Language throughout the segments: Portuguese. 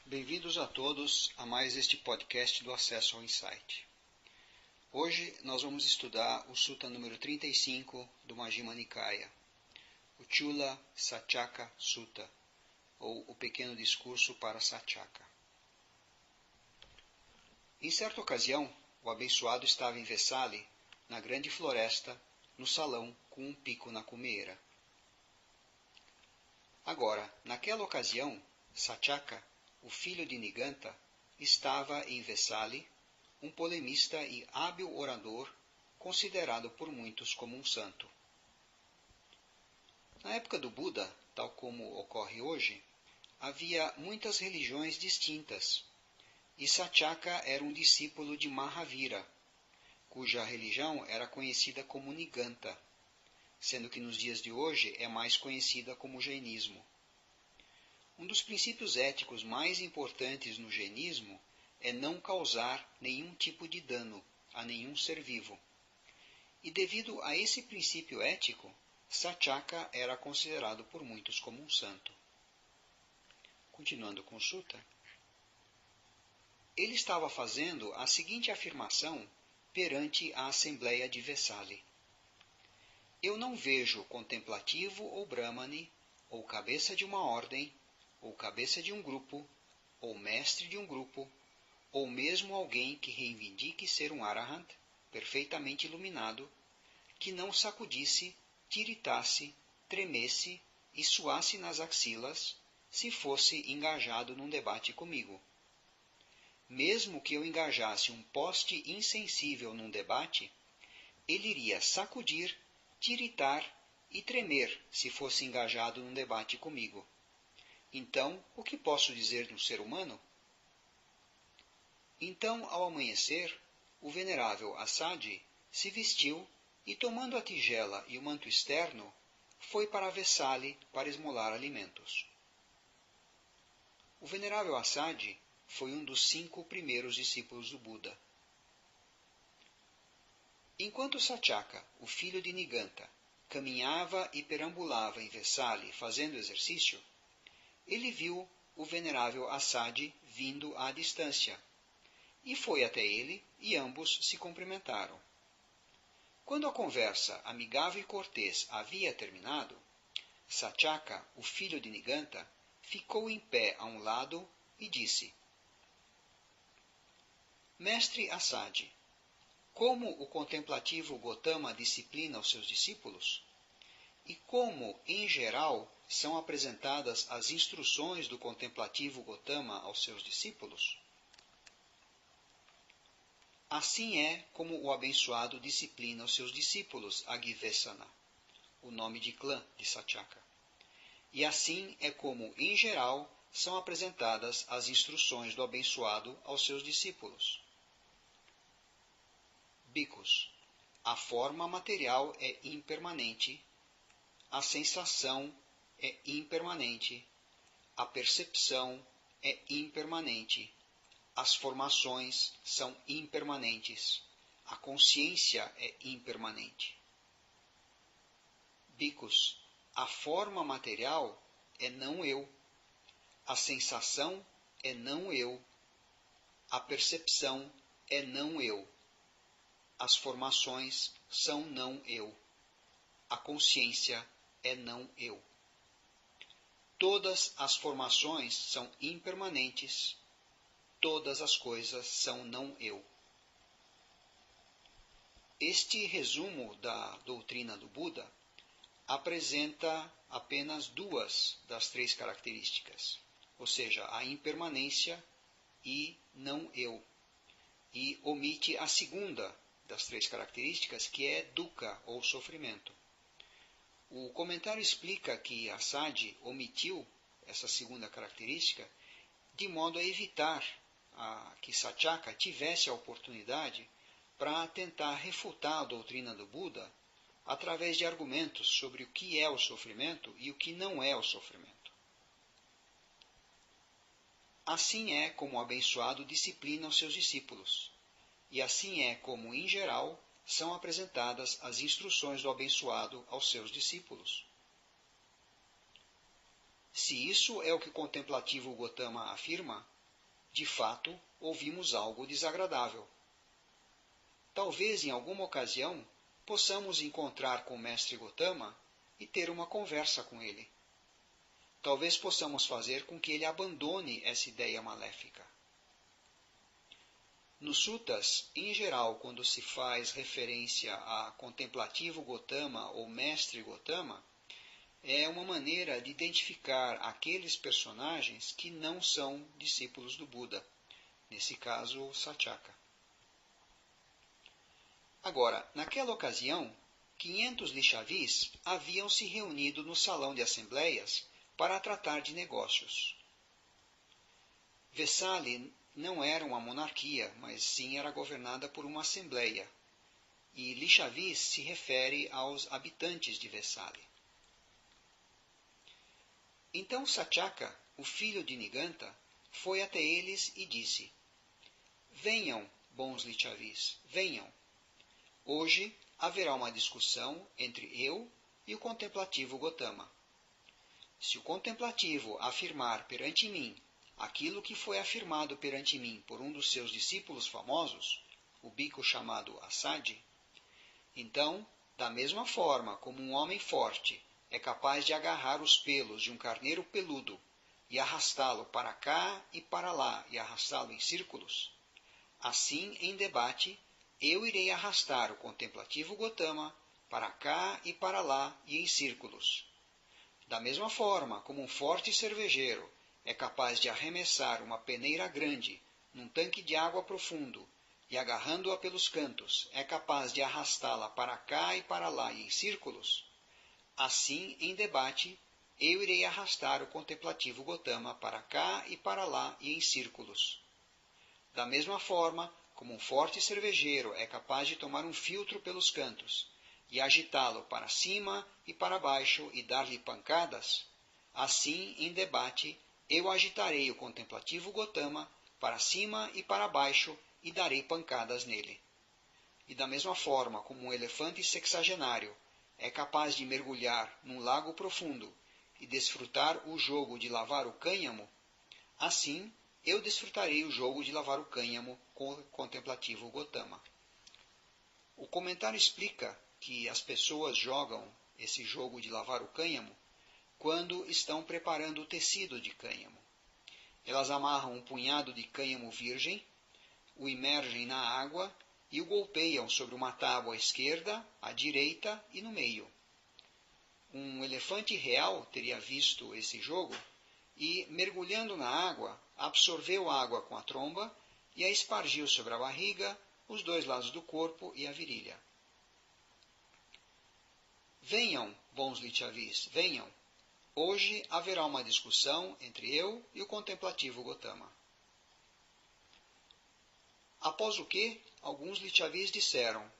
Bem-vindos a todos a mais este podcast do Acesso ao Insight. Hoje nós vamos estudar o Sutta número 35 do Majjhima Nikaya, o Chula Saccaka Sutta, ou o Pequeno Discurso para Saccaka. Em certa ocasião, o abençoado estava em Vesali, na grande floresta, no salão com um pico na cumeira. Agora, naquela ocasião, Saccaka, o filho de Niganta, estava em Vesali, um polemista e hábil orador, considerado por muitos como um santo. Na época do Buda, tal como ocorre hoje, havia muitas religiões distintas, e Saccaka era um discípulo de Mahavira, cuja religião era conhecida como Niganta, sendo que nos dias de hoje é mais conhecida como jainismo. Um dos princípios éticos mais importantes no jainismo é não causar nenhum tipo de dano a nenhum ser vivo. E devido a esse princípio ético, Saccaka era considerado por muitos como um santo. Continuando com o Sutta, ele estava fazendo a seguinte afirmação perante a Assembleia de Vesali: Eu não vejo contemplativo ou brahmane, ou cabeça de uma ordem, ou cabeça de um grupo, ou mestre de um grupo, ou mesmo alguém que reivindique ser um arahant, perfeitamente iluminado, que não sacudisse, tiritasse, tremesse e suasse nas axilas, se fosse engajado num debate comigo. Mesmo que eu engajasse um poste insensível num debate, ele iria sacudir, tiritar e tremer se fosse engajado num debate comigo. Então, o que posso dizer de um ser humano? Então, ao amanhecer, o venerável Asadi se vestiu e, tomando a tigela e o manto externo, foi para Vesali para esmolar alimentos. O venerável Asadi foi um dos 5 primeiros discípulos do Buda. Enquanto Saccaka, o filho de Niganta, caminhava e perambulava em Vesali fazendo exercício, ele viu o venerável Asadi vindo à distância, e foi até ele e ambos se cumprimentaram. Quando a conversa amigável e cortês havia terminado, Saccaka, o filho de Niganta, ficou em pé a um lado e disse: Mestre Asadi, como o contemplativo Gotama disciplina os seus discípulos? E como, em geral, são apresentadas as instruções do contemplativo Gotama aos seus discípulos? Assim é como o abençoado disciplina os seus discípulos, Agivesana, o nome de clã de Saccaka. E assim é como, em geral, são apresentadas as instruções do abençoado aos seus discípulos. Bhikkhus, a forma material é impermanente, a sensação é impermanente, a percepção é impermanente, as formações são impermanentes, a consciência é impermanente. Bhikkhus, a forma material é não eu, a sensação é não eu, a percepção é não eu, as formações são não eu, a consciência é não eu. Todas as formações são impermanentes, todas as coisas são não eu. Este resumo da doutrina do Buda apresenta apenas 2 das 3 características, ou seja, a impermanência e não eu, e omite a segunda das 3 características, que é dukkha, ou sofrimento. O comentário explica que Asadi omitiu essa segunda característica de modo a evitar que Saccaka tivesse a oportunidade para tentar refutar a doutrina do Buda através de argumentos sobre o que é o sofrimento e o que não é o sofrimento. Assim é como o abençoado disciplina os seus discípulos, e assim é como, em geral, são apresentadas as instruções do abençoado aos seus discípulos. Se isso é o que o contemplativo Gotama afirma, de fato, ouvimos algo desagradável. Talvez em alguma ocasião possamos encontrar com o mestre Gotama e ter uma conversa com ele. Talvez possamos fazer com que ele abandone essa ideia maléfica. Nos suttas, em geral, quando se faz referência a contemplativo Gotama ou mestre Gotama, é uma maneira de identificar aqueles personagens que não são discípulos do Buda, nesse caso, Satyaka. Agora, naquela ocasião, 500 lixavis haviam se reunido no salão de assembleias para tratar de negócios. Vesali não era uma monarquia, mas sim era governada por uma assembleia, e lixavis se refere aos habitantes de Vesali. Então Satyaka, o filho de Niganta, foi até eles e disse: Venham, bons lixavis, venham. Hoje haverá uma discussão entre eu e o contemplativo Gotama. Se o contemplativo afirmar perante mim aquilo que foi afirmado perante mim por um dos seus discípulos famosos, o bico chamado Asadi, então, da mesma forma como um homem forte é capaz de agarrar os pelos de um carneiro peludo e arrastá-lo para cá e para lá e arrastá-lo em círculos, assim, em debate, eu irei arrastar o contemplativo Gotama para cá e para lá e em círculos. Da mesma forma como um forte cervejeiro é capaz de arremessar uma peneira grande num tanque de água profundo e, agarrando-a pelos cantos, é capaz de arrastá-la para cá e para lá e em círculos, assim, em debate, eu irei arrastar o contemplativo Gotama para cá e para lá e em círculos. Da mesma forma como um forte cervejeiro é capaz de tomar um filtro pelos cantos e agitá-lo para cima e para baixo e dar-lhe pancadas, assim, em debate, eu agitarei o contemplativo Gotama para cima e para baixo e darei pancadas nele. E da mesma forma como um elefante sexagenário é capaz de mergulhar num lago profundo e desfrutar o jogo de lavar o cânhamo, assim, eu desfrutarei o jogo de lavar o cânhamo com o contemplativo Gotama. O comentário explica que as pessoas jogam esse jogo de lavar o cânhamo quando estão preparando o tecido de cânhamo. Elas amarram um punhado de cânhamo virgem, o imergem na água e o golpeiam sobre uma tábua à esquerda, à direita e no meio. Um elefante real teria visto esse jogo e, mergulhando na água, absorveu a água com a tromba e a espargiu sobre a barriga, os dois lados do corpo e a virilha. Venham, bons lixavis, venham. Hoje haverá uma discussão entre eu e o contemplativo Gotama. Após o que, alguns lixavis disseram: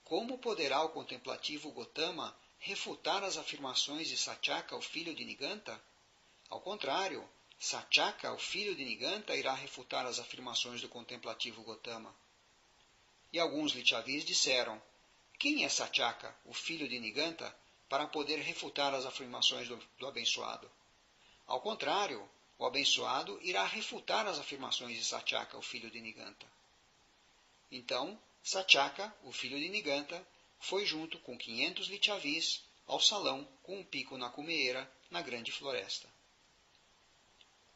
Como poderá o contemplativo Gotama refutar as afirmações de Satyaka, o filho de Niganta? Ao contrário, Satyaka, o filho de Niganta, irá refutar as afirmações do contemplativo Gotama. E alguns lixavis disseram: Quem é Satyaka, o filho de Niganta, para poder refutar as afirmações do abençoado? Ao contrário, o abençoado irá refutar as afirmações de Satyaka, o filho de Niganta. Então, Satyaka, o filho de Niganta, foi junto com 500 lixavis ao salão com um pico na cumeeira na grande floresta.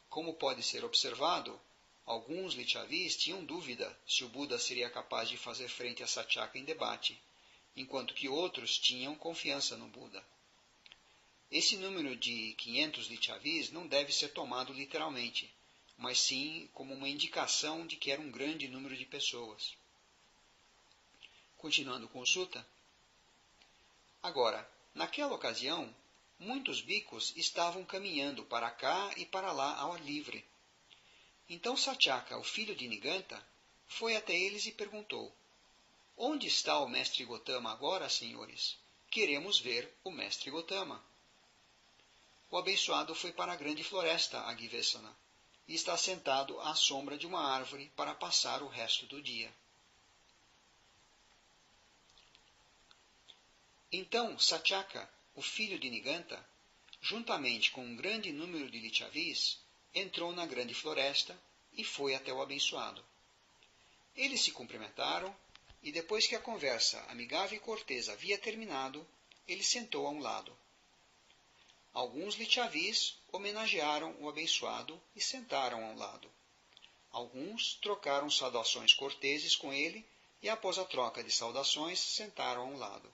Como pode ser observado, alguns lixavis tinham dúvida se o Buda seria capaz de fazer frente a Satyaka em debate, enquanto que outros tinham confiança no Buda. Esse número de 500 lixavis não deve ser tomado literalmente, mas sim como uma indicação de que era um grande número de pessoas. Continuando com o sutta. Agora, naquela ocasião, muitos bhikkhus estavam caminhando para cá e para lá ao ar livre. Então Satyaka, o filho de Niganta, foi até eles e perguntou: Onde está o mestre Gotama agora, senhores? Queremos ver o mestre Gotama. O abençoado foi para a grande floresta, Agivesana, e está sentado à sombra de uma árvore para passar o resto do dia. Então Satyaka, o filho de Niganta, juntamente com um grande número de lixavis, entrou na grande floresta e foi até o abençoado. Eles se cumprimentaram, e depois que a conversa amigável e cortês havia terminado, ele sentou a um lado. Alguns lichavis homenagearam o abençoado e sentaram a um lado. Alguns trocaram saudações corteses com ele e, após a troca de saudações, sentaram a um lado.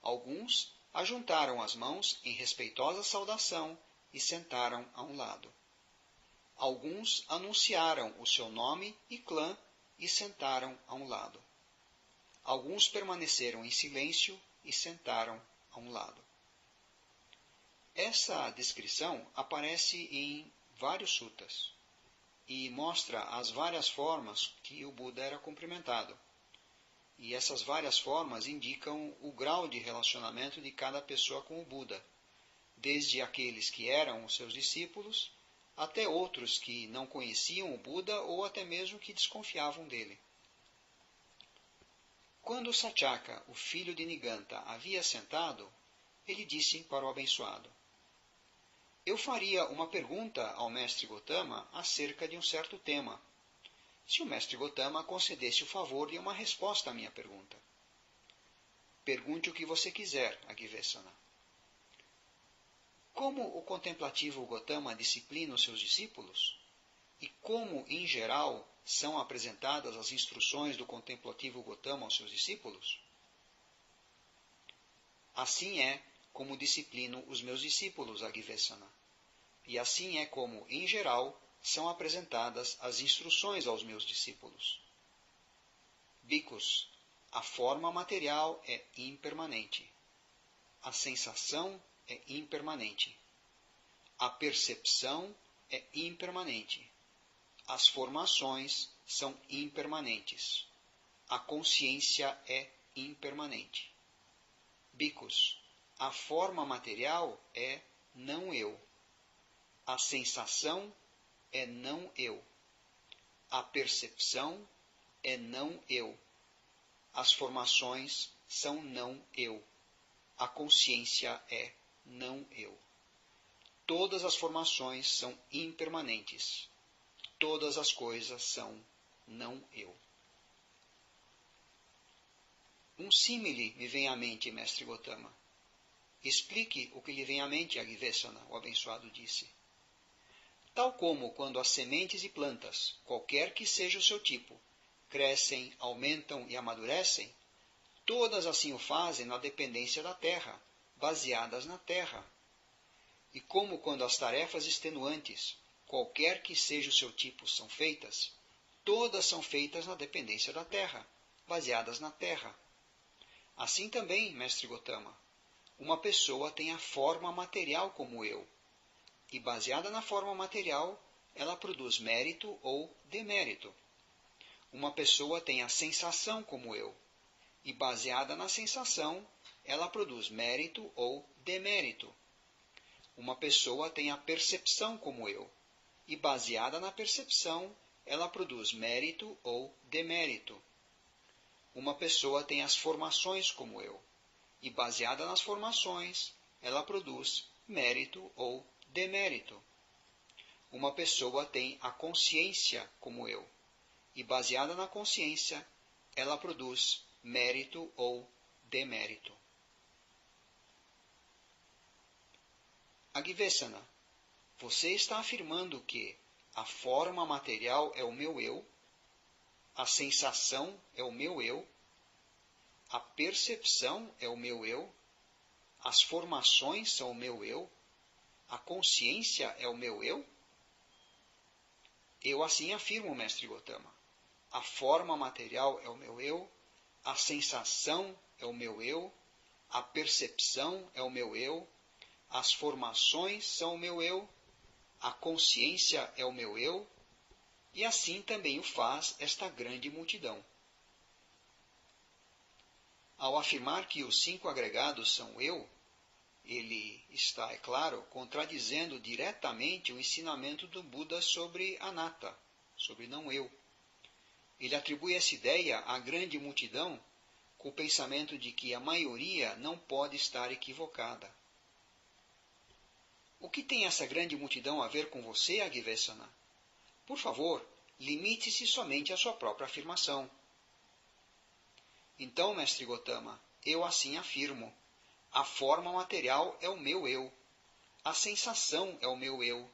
Alguns ajuntaram as mãos em respeitosa saudação e sentaram a um lado. Alguns anunciaram o seu nome e clã e sentaram a um lado. Alguns permaneceram em silêncio e sentaram a um lado. Essa descrição aparece em vários suttas e mostra as várias formas que o Buda era cumprimentado. E essas várias formas indicam o grau de relacionamento de cada pessoa com o Buda, desde aqueles que eram os seus discípulos, até outros que não conheciam o Buda ou até mesmo que desconfiavam dele. Quando Satyaka, o filho de Niganta, havia sentado, ele disse para o abençoado: Eu faria uma pergunta ao mestre Gotama acerca de um certo tema, se o mestre Gotama concedesse o favor de uma resposta à minha pergunta. Pergunte o que você quiser, Agivesana. Como o contemplativo Gotama disciplina os seus discípulos? E como, em geral, são apresentadas as instruções do contemplativo Gotama aos seus discípulos? Assim é como disciplino os meus discípulos, Agivesana. E assim é como, em geral, são apresentadas as instruções aos meus discípulos. Bhikkhus, a forma material é impermanente. A sensação é impermanente. A percepção é impermanente. As formações são impermanentes. A consciência é impermanente. Bhikkhus, a forma material é não eu. A sensação é não eu. A percepção é não eu. As formações são não eu. A consciência é não eu. Todas as formações são impermanentes. Todas as coisas são não eu. Um símile me vem à mente, mestre Gotama. Explique o que lhe vem à mente, Agivesana, o abençoado disse. Tal como quando as sementes e plantas, qualquer que seja o seu tipo, crescem, aumentam e amadurecem, todas assim o fazem na dependência da terra, baseadas na terra. E como quando as tarefas extenuantes, qualquer que seja o seu tipo, são feitas, todas são feitas na dependência da terra, baseadas na terra. Assim também, mestre Gotama, uma pessoa tem a forma material como eu, e baseada na forma material, ela produz mérito ou demérito. Uma pessoa tem a sensação como eu, e baseada na sensação, ela produz mérito ou demérito. Uma pessoa tem a percepção como eu, e baseada na percepção, ela produz mérito ou demérito. Uma pessoa tem as formações como eu, e baseada nas formações, ela produz mérito ou demérito. Uma pessoa tem a consciência como eu, e baseada na consciência, ela produz mérito ou demérito. Agivesana, você está afirmando que a forma material é o meu eu, a sensação é o meu eu, a percepção é o meu eu, as formações são o meu eu, a consciência é o meu eu? Eu assim afirmo, mestre Gotama. A forma material é o meu eu, a sensação é o meu eu, a percepção é o meu eu, as formações são o meu eu, a consciência é o meu eu, e assim também o faz esta grande multidão. Ao afirmar que os 5 agregados são eu, ele está, é claro, contradizendo diretamente o ensinamento do Buda sobre anatta, sobre não eu. Ele atribui essa ideia à grande multidão com o pensamento de que a maioria não pode estar equivocada. O que tem essa grande multidão a ver com você, Agivesana? Por favor, limite-se somente à sua própria afirmação. Então, mestre Gotama, eu assim afirmo. A forma material é o meu eu. A sensação é o meu eu.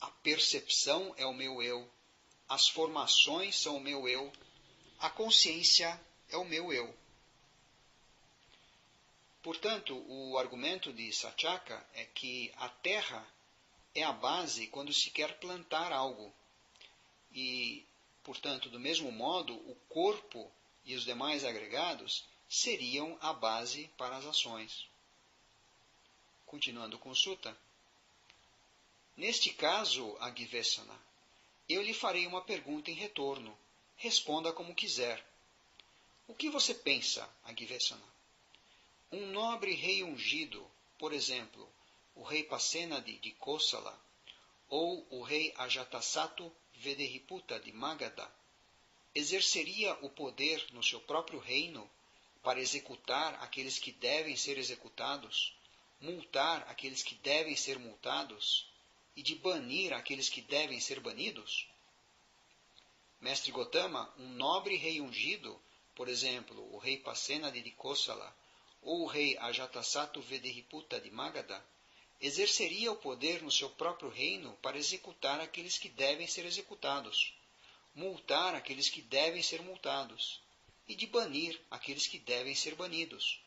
A percepção é o meu eu. As formações são o meu eu. A consciência é o meu eu. Portanto, o argumento de Satyaka é que a terra é a base quando se quer plantar algo. E, portanto, do mesmo modo, o corpo e os demais agregados seriam a base para as ações. Continuando com Sutta. Neste caso, Agivesana, eu lhe farei uma pergunta em retorno. Responda como quiser. O que você pensa, Agivesana? Um nobre rei ungido, por exemplo, o rei Pasenadi de Kosala, ou o rei Ajatasattu Vederiputa de Magadha, exerceria o poder no seu próprio reino para executar aqueles que devem ser executados, multar aqueles que devem ser multados e de banir aqueles que devem ser banidos? Mestre Gotama, um nobre rei ungido, por exemplo, o rei Pasenadi de Kosala, ou o rei Ajatasattu Vederiputa de Magadha, exerceria o poder no seu próprio reino para executar aqueles que devem ser executados, multar aqueles que devem ser multados, e de banir aqueles que devem ser banidos.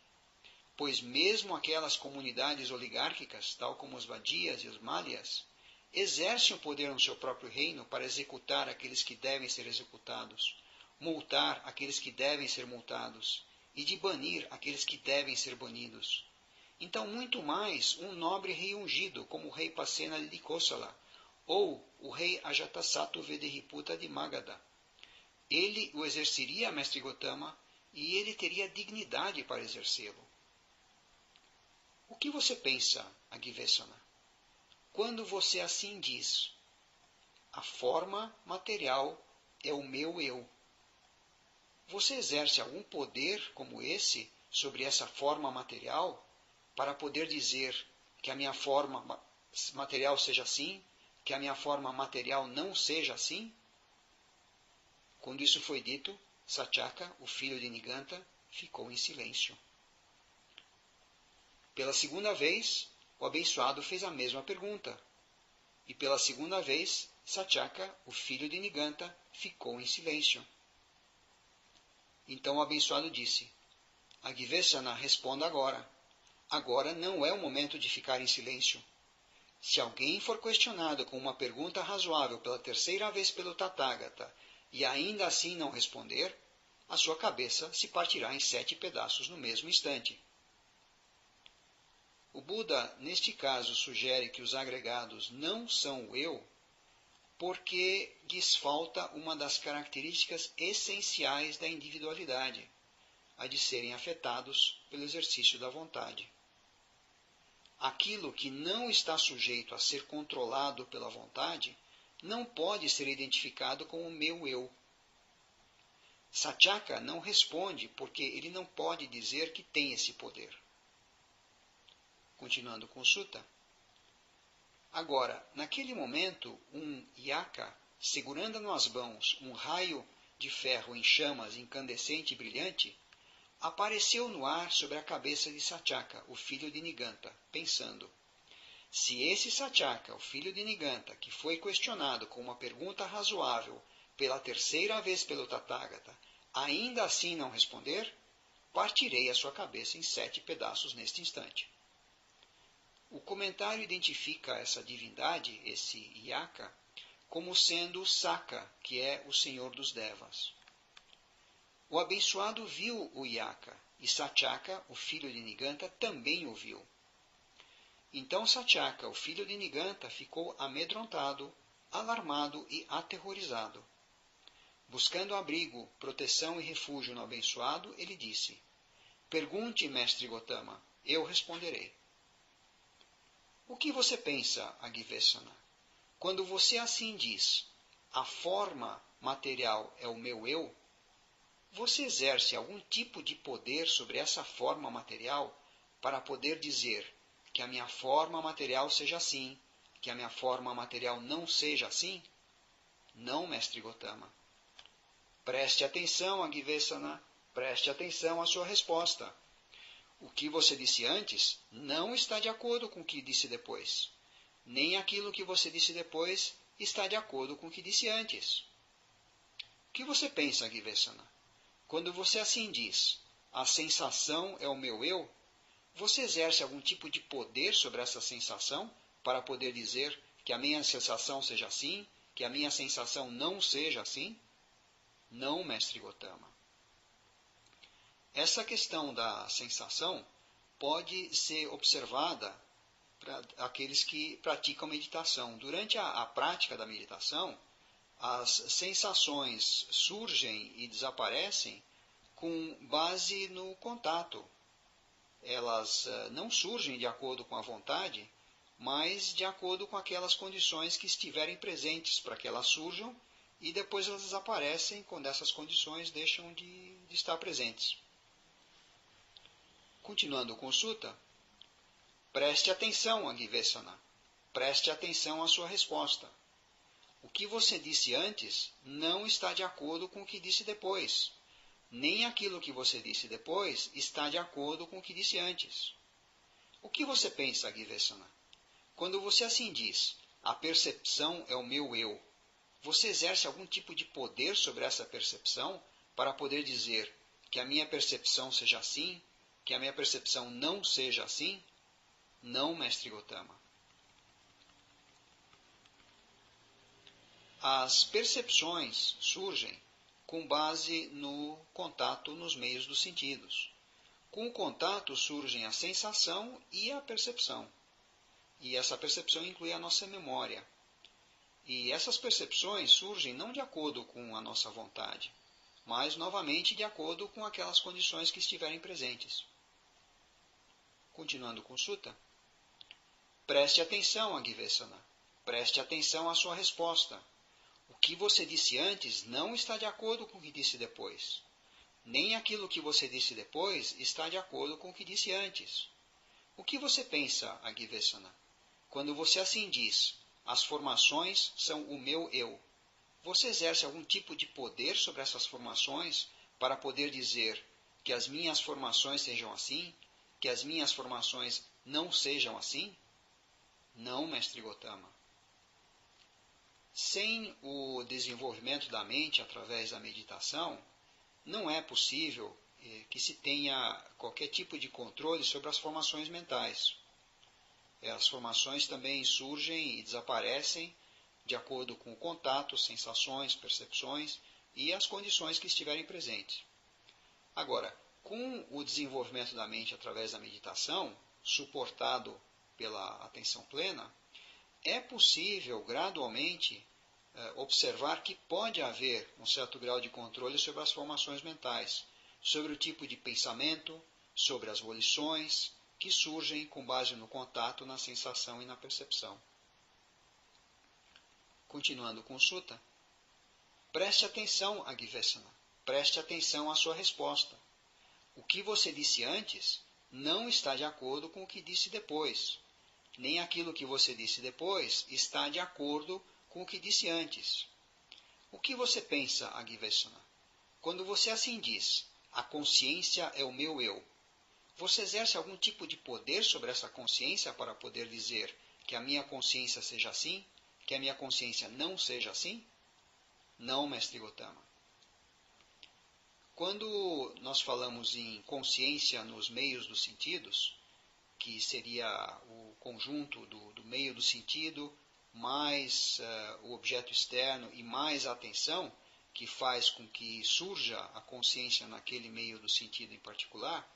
Pois mesmo aquelas comunidades oligárquicas, tal como os Vadias e os Malias, exercem o poder no seu próprio reino para executar aqueles que devem ser executados, multar aqueles que devem ser multados, e de banir aqueles que devem ser banidos. Então, muito mais um nobre rei ungido, como o rei Pasenadi de Kosala, ou o rei Ajatasattu Vederiputa de Magadha. Ele o exerceria, mestre Gotama, e ele teria dignidade para exercê-lo. O que você pensa, Agivesana? Quando você assim diz, a forma material é o meu eu. Você exerce algum poder como esse sobre essa forma material para poder dizer que a minha forma material seja assim, que a minha forma material não seja assim? Quando isso foi dito, Satyaka, o filho de Niganta, ficou em silêncio. Pela segunda vez, o abençoado fez a mesma pergunta. E pela segunda vez, Satyaka, o filho de Niganta, ficou em silêncio. Então o abençoado disse, Agivesana, responda agora. Agora não é o momento de ficar em silêncio. Se alguém for questionado com uma pergunta razoável pela terceira vez pelo Tathagata e ainda assim não responder, a sua cabeça se partirá em 7 pedaços no mesmo instante. O Buda, neste caso, sugere que os agregados não são o eu, porque lhes falta uma das características essenciais da individualidade, a de serem afetados pelo exercício da vontade. Aquilo que não está sujeito a ser controlado pela vontade não pode ser identificado como o meu eu. Satyaka não responde porque ele não pode dizer que tem esse poder. Continuando com Sutta. Agora, naquele momento, um yaka, segurando nas mãos um raio de ferro em chamas incandescente e brilhante, apareceu no ar sobre a cabeça de Satyaka, o filho de Niganta, pensando, se esse Satyaka, o filho de Niganta, que foi questionado com uma pergunta razoável pela terceira vez pelo Tathagata, ainda assim não responder, partirei a sua cabeça em 7 pedaços neste instante. O comentário identifica essa divindade, esse Yaka, como sendo Saka, que é o senhor dos Devas. O abençoado viu o Yaka, e Satyaka, o filho de Niganta, também o viu. Então Satyaka, o filho de Niganta, ficou amedrontado, alarmado e aterrorizado. Buscando abrigo, proteção e refúgio no abençoado, ele disse, pergunte, mestre Gotama, eu responderei. O que você pensa, Agivesana? Quando você assim diz, a forma material é o meu eu, você exerce algum tipo de poder sobre essa forma material para poder dizer que a minha forma material seja assim, que a minha forma material não seja assim? Não, mestre Gotama. Preste atenção, Agivesana, preste atenção à sua resposta. O que você disse antes não está de acordo com o que disse depois. Nem aquilo que você disse depois está de acordo com o que disse antes. O que você pensa, Agivesana? Quando você assim diz, a sensação é o meu eu, você exerce algum tipo de poder sobre essa sensação para poder dizer que a minha sensação seja assim, que a minha sensação não seja assim? Não, mestre Gotama. Essa questão da sensação pode ser observada para aqueles que praticam meditação. Durante a prática da meditação, as sensações surgem e desaparecem com base no contato. Elas não surgem de acordo com a vontade, mas de acordo com aquelas condições que estiverem presentes para que elas surjam, e depois elas desaparecem quando essas condições deixam de estar presentes. Continuando com Sutta, preste atenção, Agivesana, preste atenção à sua resposta. O que você disse antes não está de acordo com o que disse depois. Nem aquilo que você disse depois está de acordo com o que disse antes. O que você pensa, Agivesana? Quando você assim diz, a percepção é o meu eu, você exerce algum tipo de poder sobre essa percepção para poder dizer que a minha percepção seja assim, que a minha percepção não seja assim? Não, mestre Gotama. As percepções surgem com base no contato nos meios dos sentidos. Com o contato surgem a sensação e a percepção. E essa percepção inclui a nossa memória. E essas percepções surgem não de acordo com a nossa vontade, mas novamente de acordo com aquelas condições que estiverem presentes. Continuando com Sutta. Preste atenção, Agivesana. Preste atenção à sua resposta. O que você disse antes não está de acordo com o que disse depois. Nem aquilo que você disse depois está de acordo com o que disse antes. O que você pensa, Agivesana? Quando você assim diz, as formações são o meu eu, você exerce algum tipo de poder sobre essas formações para poder dizer que as minhas formações sejam assim, que as minhas formações não sejam assim? Não, mestre Gotama. Sem o desenvolvimento da mente através da meditação, não é possível que se tenha qualquer tipo de controle sobre as formações mentais. As formações também surgem e desaparecem de acordo com o contato, sensações, percepções e as condições que estiverem presentes. Agora, com o desenvolvimento da mente através da meditação, suportado pela atenção plena, é possível gradualmente observar que pode haver um certo grau de controle sobre as formações mentais, sobre o tipo de pensamento, sobre as volições que surgem com base no contato, na sensação e na percepção. Continuando com Sutta. Preste atenção, Agivesana. Preste atenção à sua resposta. O que você disse antes não está de acordo com o que disse depois. Nem aquilo que você disse depois está de acordo com o que disse antes. O que você pensa, Agivesana? Quando você assim diz, a consciência é o meu eu, você exerce algum tipo de poder sobre essa consciência para poder dizer que a minha consciência seja assim, que a minha consciência não seja assim? Não, mestre Gotama. Quando nós falamos em consciência nos meios dos sentidos, que seria o conjunto do meio do sentido, mais o objeto externo e mais a atenção, que faz com que surja a consciência naquele meio do sentido em particular,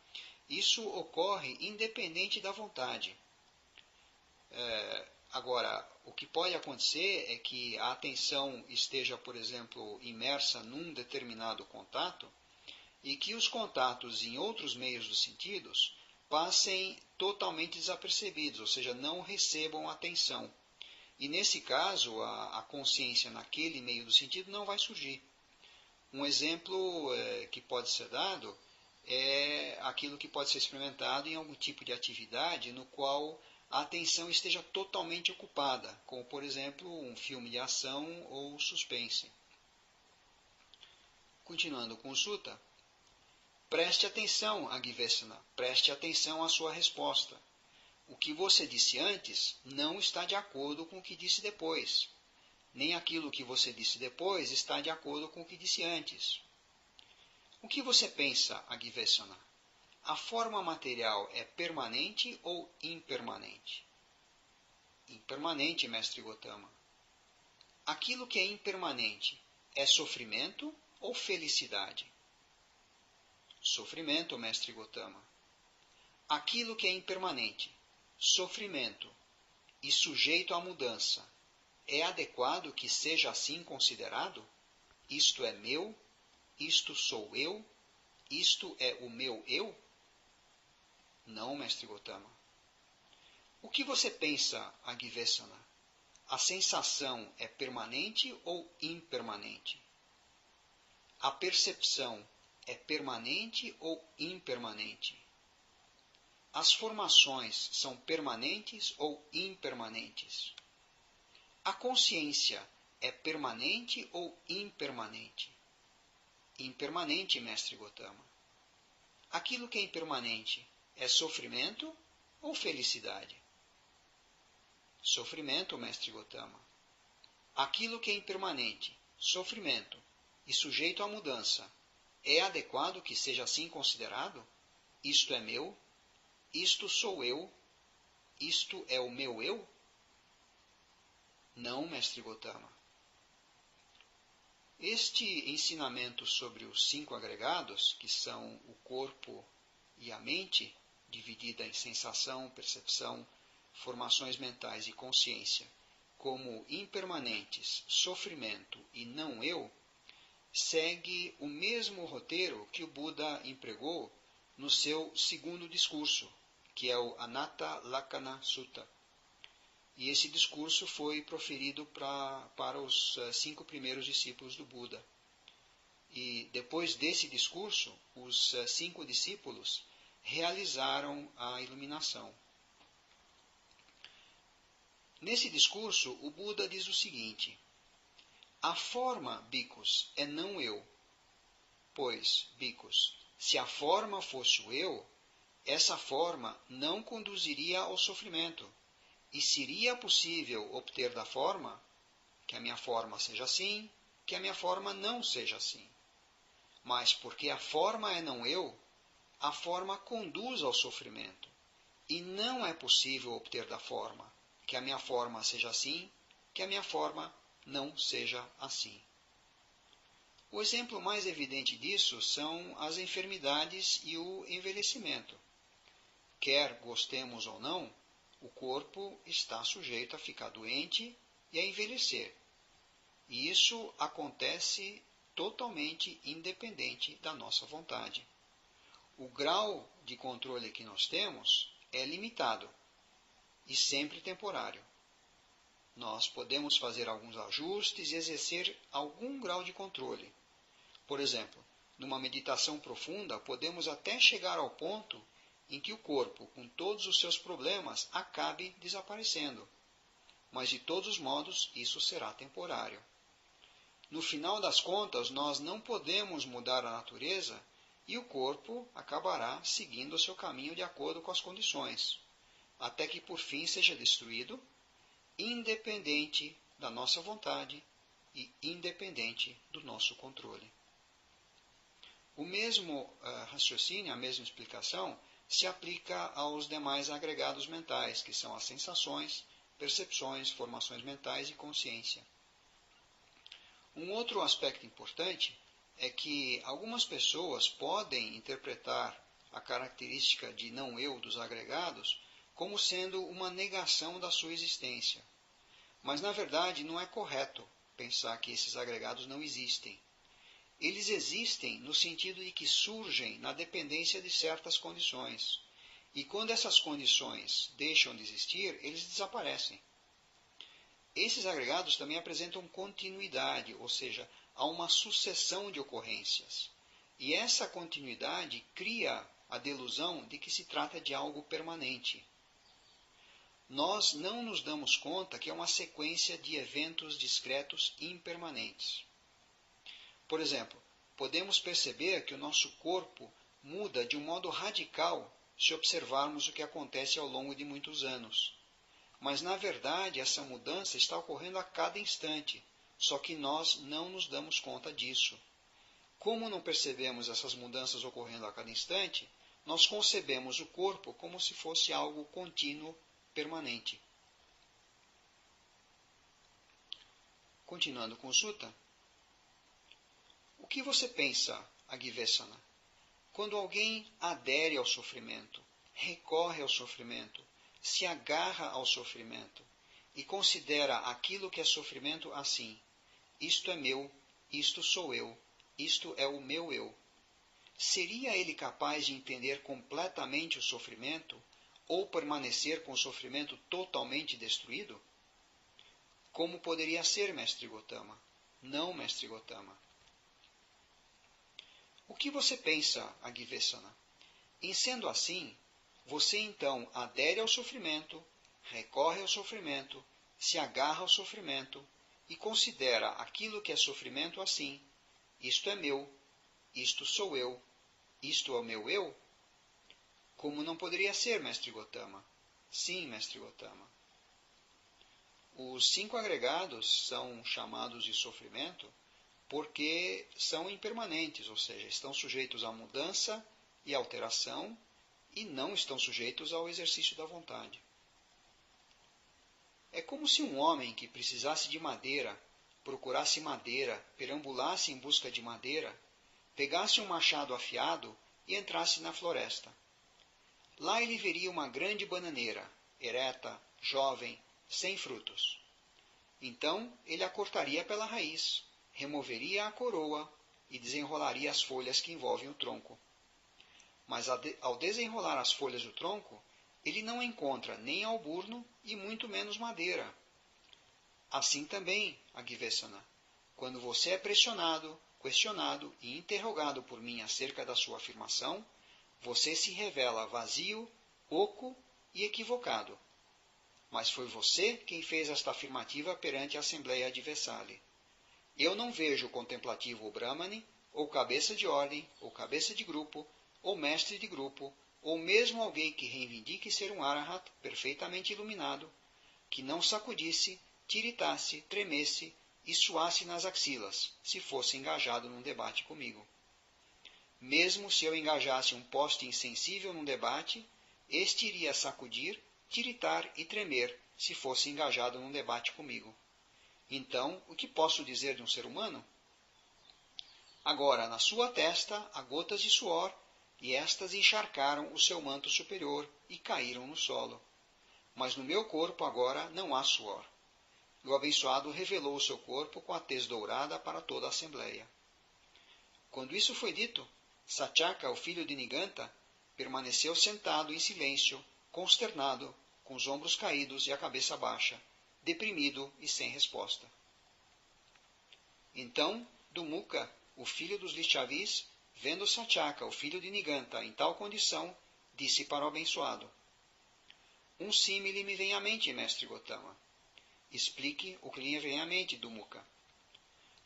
isso ocorre independente da vontade. Agora, o que pode acontecer é que a atenção esteja, por exemplo, imersa num determinado contato e que os contatos em outros meios dos sentidos passem totalmente desapercebidos, ou seja, não recebam atenção. E nesse caso, a consciência naquele meio do sentido não vai surgir. Um exemplo que pode ser dado é aquilo que pode ser experimentado em algum tipo de atividade no qual a atenção esteja totalmente ocupada, como por exemplo um filme de ação ou suspense. Continuando com o sutta, preste atenção, Agivesana, preste atenção à sua resposta. O que você disse antes não está de acordo com o que disse depois. Nem aquilo que você disse depois está de acordo com o que disse antes. O que você pensa, Agivesana? A forma material é permanente ou impermanente? Impermanente, mestre Gotama. Aquilo que é impermanente é sofrimento ou felicidade? Sofrimento, mestre Gotama. Aquilo que é impermanente, sofrimento e sujeito à mudança, é adequado que seja assim considerado? Isto é meu, isto sou eu, isto é o meu eu? Não, mestre Gotama. O que você pensa, Agivesana? A sensação é permanente ou impermanente? A percepção é permanente ou impermanente? As formações são permanentes ou impermanentes? A consciência é permanente ou impermanente? Impermanente, mestre Gotama. Aquilo que é impermanente é sofrimento ou felicidade? Sofrimento, mestre Gotama. Aquilo que é impermanente, sofrimento e sujeito à mudança, é adequado que seja assim considerado? Isto é meu, isto sou eu, isto é o meu eu? Não, mestre Gotama. Este ensinamento sobre os 5 agregados, que são o corpo e a mente, dividida em sensação, percepção, formações mentais e consciência, como impermanentes, sofrimento e não eu, segue o mesmo roteiro que o Buda empregou no seu 2º discurso, que é o Anatta Lakkhana Sutta. E esse discurso foi proferido para os 5 primeiros discípulos do Buda. E depois desse discurso, os 5 discípulos realizaram a iluminação. Nesse discurso, o Buda diz o seguinte: a forma, bhikkhus, é não eu. Pois, bhikkhus, se a forma fosse o eu, essa forma não conduziria ao sofrimento. E seria possível obter da forma que a minha forma seja assim, que a minha forma não seja assim. Mas porque a forma é não eu, a forma conduz ao sofrimento. E não é possível obter da forma que a minha forma seja assim, que a minha forma não seja assim. O exemplo mais evidente disso são as enfermidades e o envelhecimento. Quer gostemos ou não, o corpo está sujeito a ficar doente e a envelhecer. E isso acontece totalmente independente da nossa vontade. O grau de controle que nós temos é limitado e sempre temporário. Nós podemos fazer alguns ajustes e exercer algum grau de controle. Por exemplo, numa meditação profunda, podemos até chegar ao ponto em que o corpo, com todos os seus problemas, acabe desaparecendo. Mas, de todos os modos, isso será temporário. No final das contas, nós não podemos mudar a natureza e o corpo acabará seguindo o seu caminho de acordo com as condições, até que por fim seja destruído, independente da nossa vontade e independente do nosso controle. O mesmo raciocínio, a mesma explicação, se aplica aos demais agregados mentais, que são as sensações, percepções, formações mentais e consciência. Um outro aspecto importante é que algumas pessoas podem interpretar a característica de não eu dos agregados como sendo uma negação da sua existência. Mas, na verdade, não é correto pensar que esses agregados não existem. Eles existem no sentido de que surgem na dependência de certas condições. E quando essas condições deixam de existir, eles desaparecem. Esses agregados também apresentam continuidade, ou seja, há uma sucessão de ocorrências. E essa continuidade cria a delusão de que se trata de algo permanente. nós não nos damos conta que é uma sequência de eventos discretos e impermanentes. Por exemplo, podemos perceber que o nosso corpo muda de um modo radical se observarmos o que acontece ao longo de muitos anos. Mas, na verdade, essa mudança está ocorrendo a cada instante, só que nós não nos damos conta disso. Como não percebemos essas mudanças ocorrendo a cada instante, nós concebemos o corpo como se fosse algo contínuo, permanente. Continuando com Sutta. O que você pensa, Agivesana, quando alguém adere ao sofrimento, recorre ao sofrimento, se agarra ao sofrimento e considera aquilo que é sofrimento assim: isto é meu, isto sou eu, isto é o meu eu? Seria ele capaz de entender completamente o sofrimento ou permanecer com o sofrimento totalmente destruído? Como poderia ser, mestre Gotama? Não, mestre Gotama. O que você pensa, Agivesana? Em sendo assim, você então adere ao sofrimento, recorre ao sofrimento, se agarra ao sofrimento e considera aquilo que é sofrimento assim: isto é meu, isto sou eu, isto é o meu eu? Como não poderia ser, mestre Gotama? Sim, mestre Gotama. Os 5 agregados são chamados de sofrimento porque são impermanentes, ou seja, estão sujeitos à mudança e alteração e não estão sujeitos ao exercício da vontade. É como se um homem que precisasse de madeira, procurasse madeira, perambulasse em busca de madeira, pegasse um machado afiado e entrasse na floresta. Lá ele veria uma grande bananeira, ereta, jovem, sem frutos. Então ele a cortaria pela raiz, removeria a coroa e desenrolaria as folhas que envolvem o tronco. Mas ao desenrolar as folhas do tronco, ele não encontra nem alburno e muito menos madeira. Assim também, Agivesana, quando você é pressionado, questionado e interrogado por mim acerca da sua afirmação, você se revela vazio, oco e equivocado. Mas foi você quem fez esta afirmativa perante a Assembleia de Vesali. Eu não vejo o contemplativo ou Brahmane, ou cabeça de ordem, ou cabeça de grupo, ou mestre de grupo, ou mesmo alguém que reivindique ser um Arahat perfeitamente iluminado, que não sacudisse, tiritasse, tremesse e suasse nas axilas, se fosse engajado num debate comigo. Mesmo se eu engajasse um poste insensível num debate, este iria sacudir, tiritar e tremer, se fosse engajado num debate comigo. Então, o que posso dizer de um ser humano? Agora, na sua testa há gotas de suor, e estas encharcaram o seu manto superior e caíram no solo. Mas no meu corpo agora não há suor. E o abençoado revelou o seu corpo com a tez dourada para toda a assembleia. Quando isso foi dito, Satyaka, o filho de Niganta, permaneceu sentado em silêncio, consternado, com os ombros caídos e a cabeça baixa, deprimido e sem resposta. Então, Dumukha, o filho dos Lichavis, vendo Satyaka, o filho de Niganta, em tal condição, disse para o abençoado: um símile me vem à mente, mestre Gotama. Explique o que lhe vem à mente, Dumukha.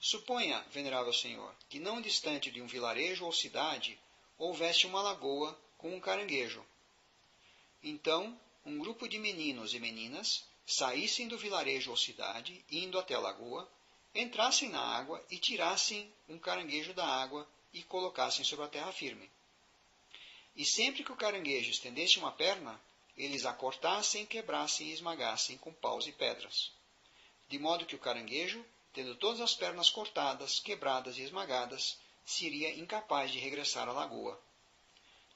Suponha, venerável senhor, que não distante de um vilarejo ou cidade houvesse uma lagoa com um caranguejo. Então, um grupo de meninos e meninas saíssem do vilarejo ou cidade, indo até a lagoa, entrassem na água e tirassem um caranguejo da água e colocassem sobre a terra firme. E sempre que o caranguejo estendesse uma perna, eles a cortassem, quebrassem e esmagassem com paus e pedras. De modo que o caranguejo, tendo todas as pernas cortadas, quebradas e esmagadas, seria incapaz de regressar à lagoa.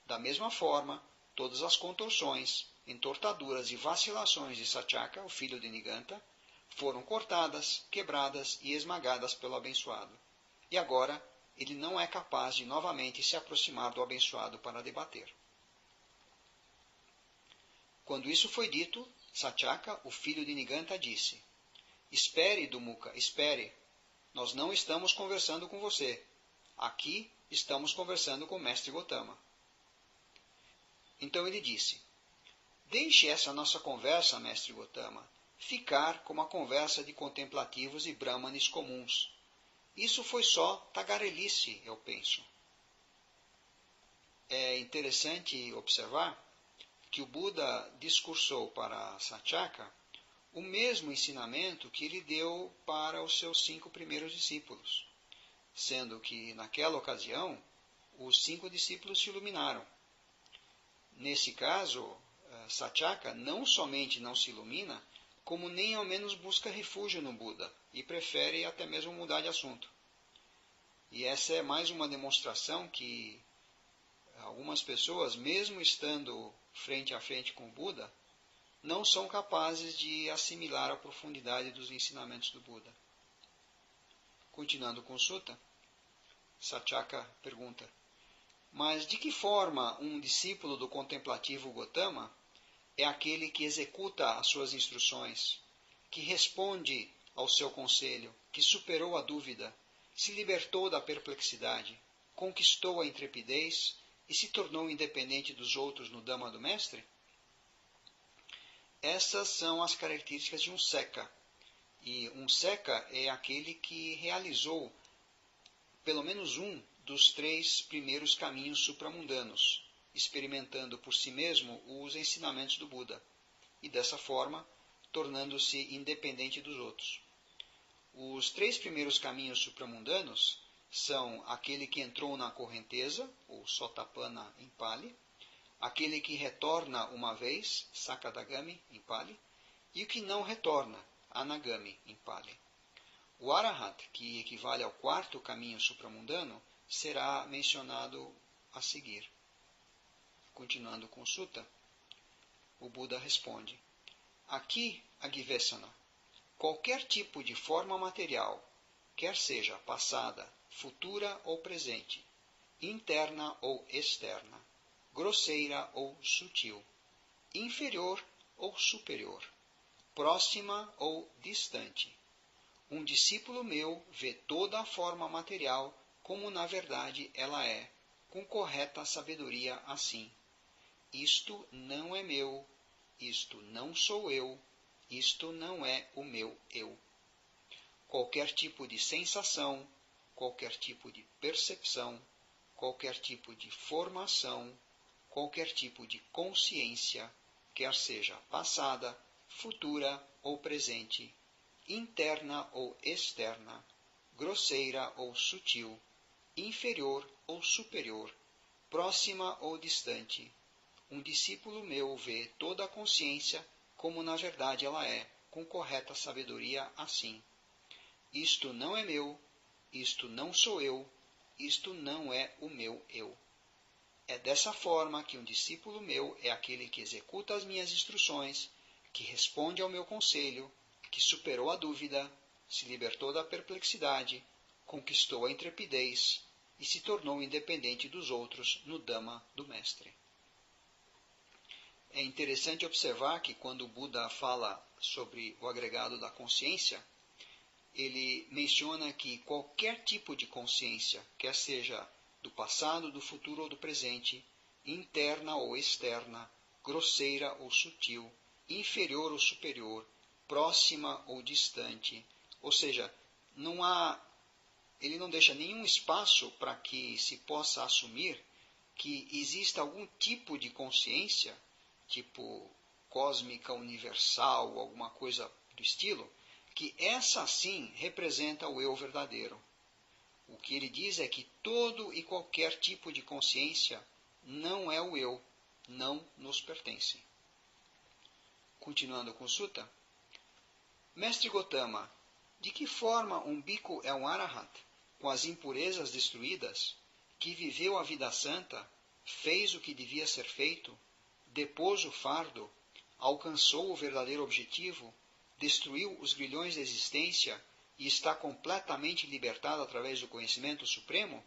Da mesma forma, todas as contorções, entortaduras e vacilações de Satyaka, o filho de Niganta, foram cortadas, quebradas e esmagadas pelo abençoado. E agora, ele não é capaz de novamente se aproximar do abençoado para debater. Quando isso foi dito, Satyaka, o filho de Niganta, disse: espere, Dumukha, espere. Nós não estamos conversando com você. Aqui estamos conversando com o mestre Gotama. Então ele disse: Deixe essa nossa conversa, mestre Gotama, ficar como a conversa de contemplativos e brahmanes comuns. Isso foi só tagarelice, eu penso. É interessante observar que o Buda discursou para Satyaka o mesmo ensinamento que ele deu para os seus 5 primeiros discípulos, sendo que, naquela ocasião, os 5 discípulos se iluminaram. Nesse caso, Satyaka não somente não se ilumina, como nem ao menos busca refúgio no Buda, e prefere até mesmo mudar de assunto. E essa é mais uma demonstração que algumas pessoas, mesmo estando frente a frente com o Buda, não são capazes de assimilar a profundidade dos ensinamentos do Buda. Continuando com o Sutta, Satyaka pergunta: mas de que forma um discípulo do contemplativo Gotama é aquele que executa as suas instruções, que responde ao seu conselho, que superou a dúvida, se libertou da perplexidade, conquistou a intrepidez e se tornou independente dos outros no Dhamma do Mestre? Essas são as características de um Seka. E um Seka é aquele que realizou pelo menos um dos 3 primeiros caminhos supramundanos, experimentando por si mesmo os ensinamentos do Buda, e dessa forma tornando-se independente dos outros. Os 3 primeiros caminhos supramundanos são aquele que entrou na correnteza, ou Sotapanna em Pali, aquele que retorna uma vez, Sakadagami em Pali, e o que não retorna, Anagami em Pali. O Arahat, que equivale ao 4º caminho supramundano, será mencionado a seguir. Continuando com o Sutta, o Buda responde: aqui, Agivesana, qualquer tipo de forma material, quer seja passada, futura ou presente, interna ou externa, grosseira ou sutil, inferior ou superior, próxima ou distante. Um discípulo meu vê toda a forma material como na verdade ela é, com correta sabedoria assim. Isto não é meu, isto não sou eu, isto não é o meu eu. Qualquer tipo de sensação, qualquer tipo de percepção, qualquer tipo de formação, qualquer tipo de consciência, quer seja passada, futura ou presente, interna ou externa, grosseira ou sutil, inferior ou superior, próxima ou distante. Um discípulo meu vê toda a consciência como na verdade ela é, com correta sabedoria assim. Isto não é meu, isto não sou eu, isto não é o meu eu. É dessa forma que um discípulo meu é aquele que executa as minhas instruções, que responde ao meu conselho, que superou a dúvida, se libertou da perplexidade, conquistou a intrepidez e se tornou independente dos outros no Dhamma do Mestre. É interessante observar que quando o Buda fala sobre o agregado da consciência, ele menciona que qualquer tipo de consciência, quer seja do passado, do futuro ou do presente, interna ou externa, grosseira ou sutil, inferior ou superior, próxima ou distante, ou seja, ele não deixa nenhum espaço para que se possa assumir que exista algum tipo de consciência, tipo cósmica, universal, alguma coisa do estilo, que essa sim representa o eu verdadeiro. O que ele diz é que todo e qualquer tipo de consciência não é o eu, não nos pertence. Continuando com o Sutta, Mestre Gotama, de que forma um bhikkhu é um arahat, com as impurezas destruídas, que viveu a vida santa, fez o que devia ser feito, depôs o fardo, alcançou o verdadeiro objetivo, destruiu os grilhões da existência e está completamente libertado através do conhecimento supremo?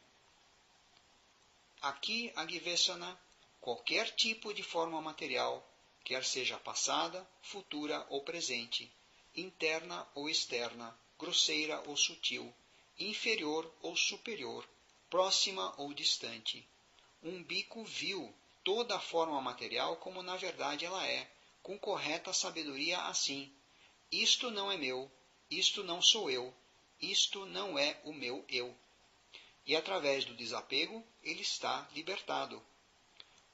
Aqui, Agivesana, qualquer tipo de forma material, quer seja passada, futura ou presente, interna ou externa, grosseira ou sutil, inferior ou superior, próxima ou distante. Um bhikkhu viu toda a forma material como na verdade ela é, com correta sabedoria assim: isto não é meu, isto não sou eu, isto não é o meu eu. E através do desapego, ele está libertado.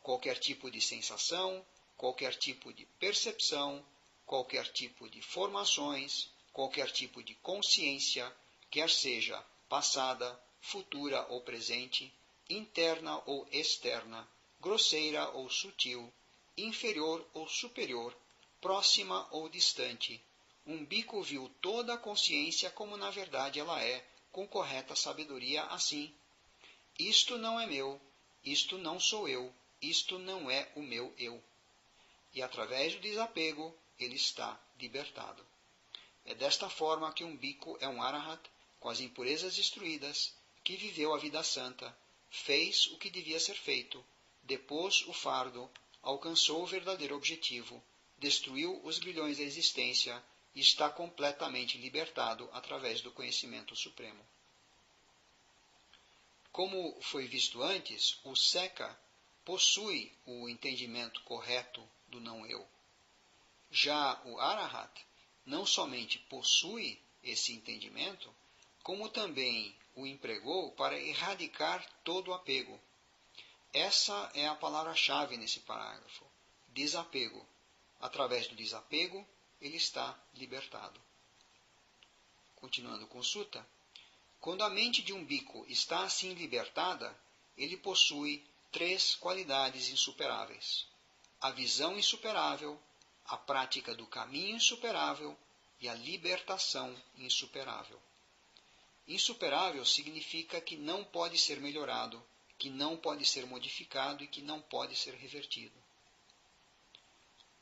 Qualquer tipo de sensação, qualquer tipo de percepção, qualquer tipo de formações, qualquer tipo de consciência, quer seja passada, futura ou presente, interna ou externa, grosseira ou sutil, inferior ou superior, próxima ou distante. Um bico viu toda a consciência como na verdade ela é, com correta sabedoria assim: isto não é meu, isto não sou eu, isto não é o meu eu. E através do desapego, ele está libertado. É desta forma que um bico é um arahat, com as impurezas destruídas, que viveu a vida santa, fez o que devia ser feito, depôs o fardo, alcançou o verdadeiro objetivo, destruiu os grilhões da existência e está completamente libertado através do conhecimento supremo. Como foi visto antes, o Seka possui o entendimento correto do não-eu. Já o Arahat não somente possui esse entendimento, como também o empregou para erradicar todo o apego. Essa é a palavra-chave nesse parágrafo: desapego. Através do desapego, ele está libertado. Continuando com Sutta, quando a mente de um bico está assim libertada, ele possui 3 qualidades insuperáveis: a visão insuperável, a prática do caminho insuperável e a libertação insuperável. Insuperável significa que não pode ser melhorado, que não pode ser modificado e que não pode ser revertido.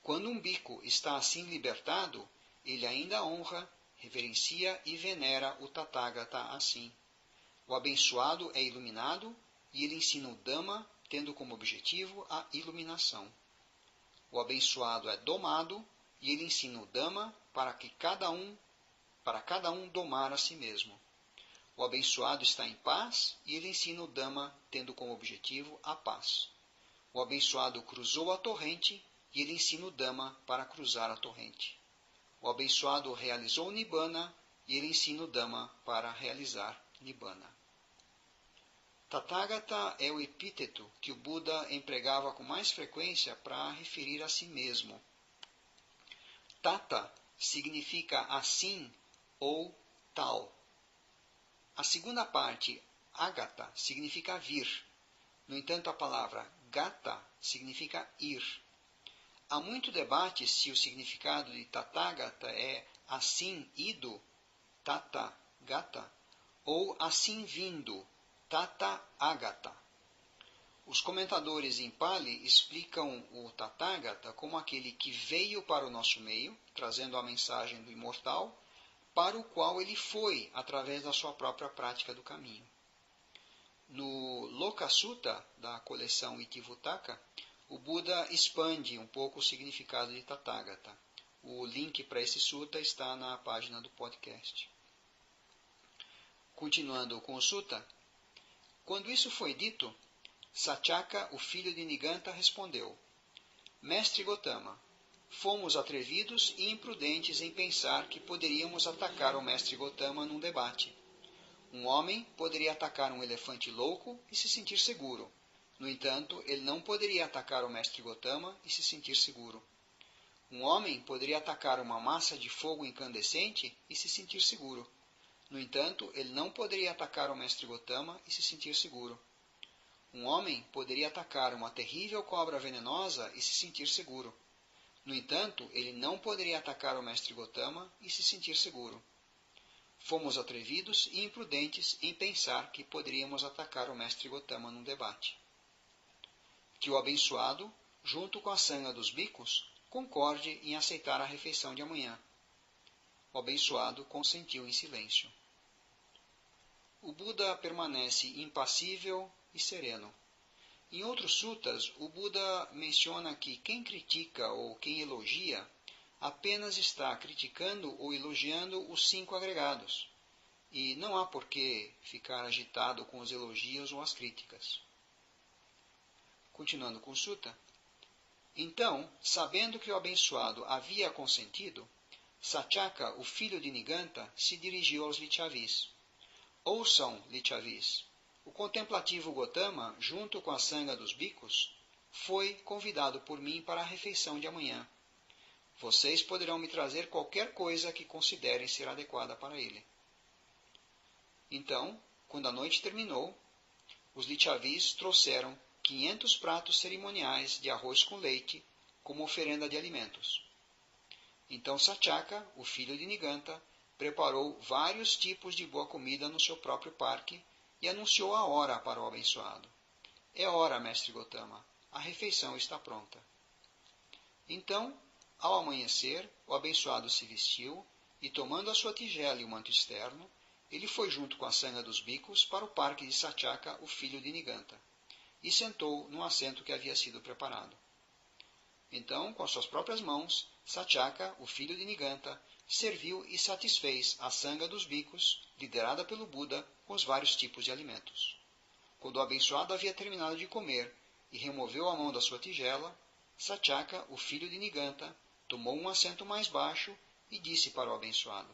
Quando um bico está assim libertado, ele ainda honra, reverencia e venera o Tathagata assim. O abençoado é iluminado e ele ensina o Dhamma, tendo como objetivo a iluminação. O abençoado é domado e ele ensina o Dhamma para cada um domar a si mesmo. O abençoado está em paz e ele ensina o Dhamma, tendo como objetivo a paz. O abençoado cruzou a torrente e ele ensina o Dhamma para cruzar a torrente. O abençoado realizou o Nibbana e ele ensina o Dhamma para realizar Nibbana. Tathagata é o epíteto que o Buda empregava com mais frequência para referir a si mesmo. Tata significa assim ou tal. A segunda parte, agata, significa vir. No entanto, a palavra gata significa ir. Há muito debate se o significado de Tathagata é assim ido, tata gata, ou assim vindo, tata agata. Os comentadores em Pali explicam o Tathagata como aquele que veio para o nosso meio, trazendo a mensagem do imortal, para o qual ele foi através da sua própria prática do caminho. No Loka Sutta, da coleção Itivuttaka, o Buda expande um pouco o significado de Tathagata. O link para esse sutta está na página do podcast. Continuando com o sutta, quando isso foi dito, Satyaka, o filho de Niganta, respondeu: Mestre Gotama, fomos atrevidos e imprudentes em pensar que poderíamos atacar o mestre Gotama num debate. Um homem poderia atacar um elefante louco e se sentir seguro. No entanto, ele não poderia atacar o mestre Gotama e se sentir seguro. Um homem poderia atacar uma massa de fogo incandescente e se sentir seguro. No entanto, ele não poderia atacar o mestre Gotama e se sentir seguro. Um homem poderia atacar uma terrível cobra venenosa e se sentir seguro. No entanto, ele não poderia atacar o mestre Gotama e se sentir seguro. Fomos atrevidos e imprudentes em pensar que poderíamos atacar o mestre Gotama num debate. Que o abençoado, junto com a sanga dos bicos, concorde em aceitar a refeição de amanhã. O abençoado consentiu em silêncio. O Buda permanece impassível e sereno. Em outros suttas, o Buda menciona que quem critica ou quem elogia apenas está criticando ou elogiando os 5 agregados, e não há por que ficar agitado com os elogios ou as críticas. Continuando com o sutta, Então, sabendo que o abençoado havia consentido, Satyaka, o filho de Niganta, se dirigiu aos Lichavis. Ouçam, Lichavis. O contemplativo Gotama, junto com a sanga dos bicos, foi convidado por mim para a refeição de amanhã. Vocês poderão me trazer qualquer coisa que considerem ser adequada para ele. Então, quando a noite terminou, os Lichavis trouxeram 500 pratos cerimoniais de arroz com leite como oferenda de alimentos. Então Satyaka, o filho de Niganta, preparou vários tipos de boa comida no seu próprio parque e anunciou a hora para o abençoado. É hora, mestre Gotama, a refeição está pronta. Então, ao amanhecer, o abençoado se vestiu e, tomando a sua tigela e o manto externo, ele foi junto com a sanga dos bicos para o parque de Satyaka, o filho de Niganta, e sentou no assento que havia sido preparado. Então, com as suas próprias mãos, Satyaka, o filho de Niganta, serviu e satisfez a sanga dos bicos, liderada pelo Buda, com os vários tipos de alimentos. Quando o abençoado havia terminado de comer e removeu a mão da sua tigela, Satyaka, o filho de Niganta, tomou um assento mais baixo e disse para o abençoado: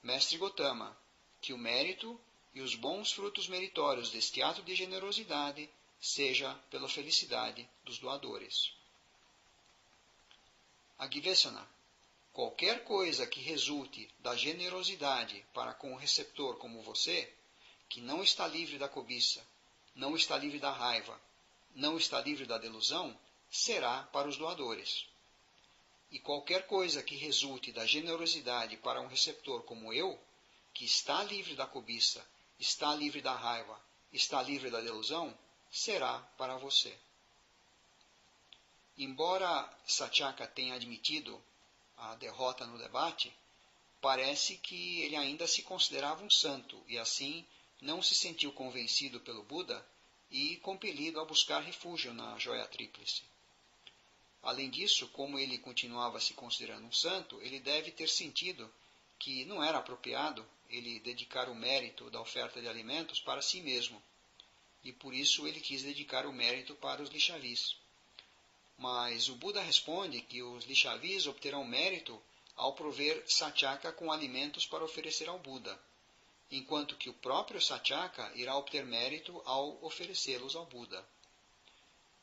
Mestre Gotama, que o mérito e os bons frutos meritórios deste ato de generosidade seja pela felicidade dos doadores. Agivesana, qualquer coisa que resulte da generosidade para com o receptor como você, que não está livre da cobiça, não está livre da raiva, não está livre da delusão, será para os doadores. E qualquer coisa que resulte da generosidade para um receptor como eu, que está livre da cobiça, está livre da raiva, está livre da delusão, será para você. Embora Satyaka tenha admitido a derrota no debate, parece que ele ainda se considerava um santo e assim não se sentiu convencido pelo Buda e compelido a buscar refúgio na joia tríplice. Além disso, como ele continuava se considerando um santo, ele deve ter sentido que não era apropriado ele dedicar o mérito da oferta de alimentos para si mesmo, e por isso ele quis dedicar o mérito para os Lichavis. Mas o Buda responde que os Lichavis obterão mérito ao prover Satyaka com alimentos para oferecer ao Buda, enquanto que o próprio Satyaka irá obter mérito ao oferecê-los ao Buda.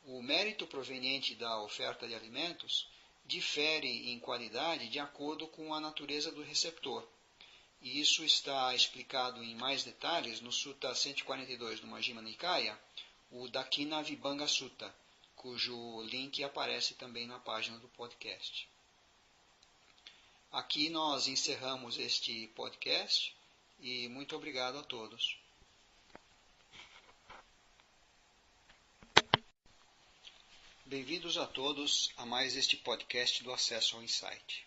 O mérito proveniente da oferta de alimentos difere em qualidade de acordo com a natureza do receptor, e isso está explicado em mais detalhes no Sutta 142 do Majjhima Nikaya, o Dakina Vibhanga Sutta, cujo link aparece também na página do podcast. Aqui nós encerramos este podcast e muito obrigado a todos. Bem-vindos a todos a mais este podcast do Acesso ao Insight.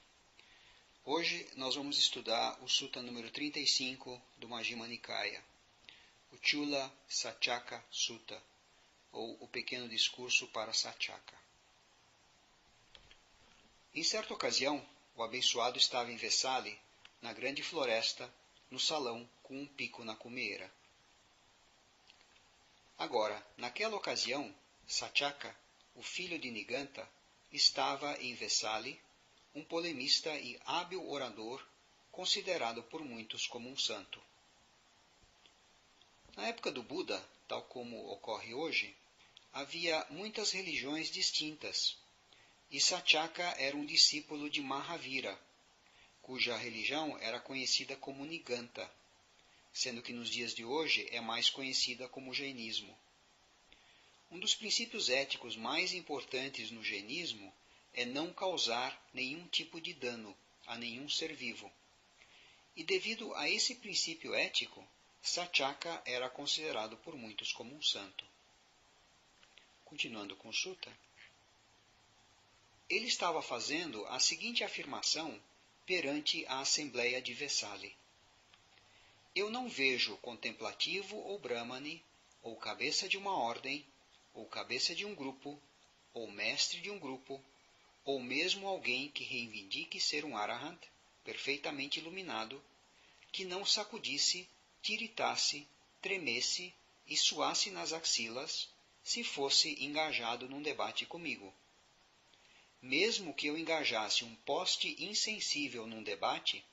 Hoje nós vamos estudar o Sutta número 35 do Majjhima Nikaya, o Chula Satyaka Sutta, ou o Pequeno Discurso para Satyaka. Em certa ocasião, o abençoado estava em Vesali, na grande floresta, no salão com um pico na cumeira. Agora, naquela ocasião, Satyaka, o filho de Niganta, estava em Vesali, um polemista e hábil orador, considerado por muitos como um santo. Na época do Buda, tal como ocorre hoje, havia muitas religiões distintas, e Satyaka era um discípulo de Mahavira, cuja religião era conhecida como Niganta, sendo que nos dias de hoje é mais conhecida como jainismo. Um dos princípios éticos mais importantes no jainismo é não causar nenhum tipo de dano a nenhum ser vivo. E devido a esse princípio ético, Satyaka era considerado por muitos como um santo. Continuando com o Sutta, ele estava fazendo a seguinte afirmação perante a Assembleia de Vesali: Eu não vejo contemplativo ou brahmane, ou cabeça de uma ordem, ou cabeça de um grupo, ou mestre de um grupo, ou mesmo alguém que reivindique ser um arahant, perfeitamente iluminado, que não sacudisse, tiritasse, tremesse e suasse nas axilas, se fosse engajado num debate comigo. mesmo que eu engajasse um poste insensível num debate,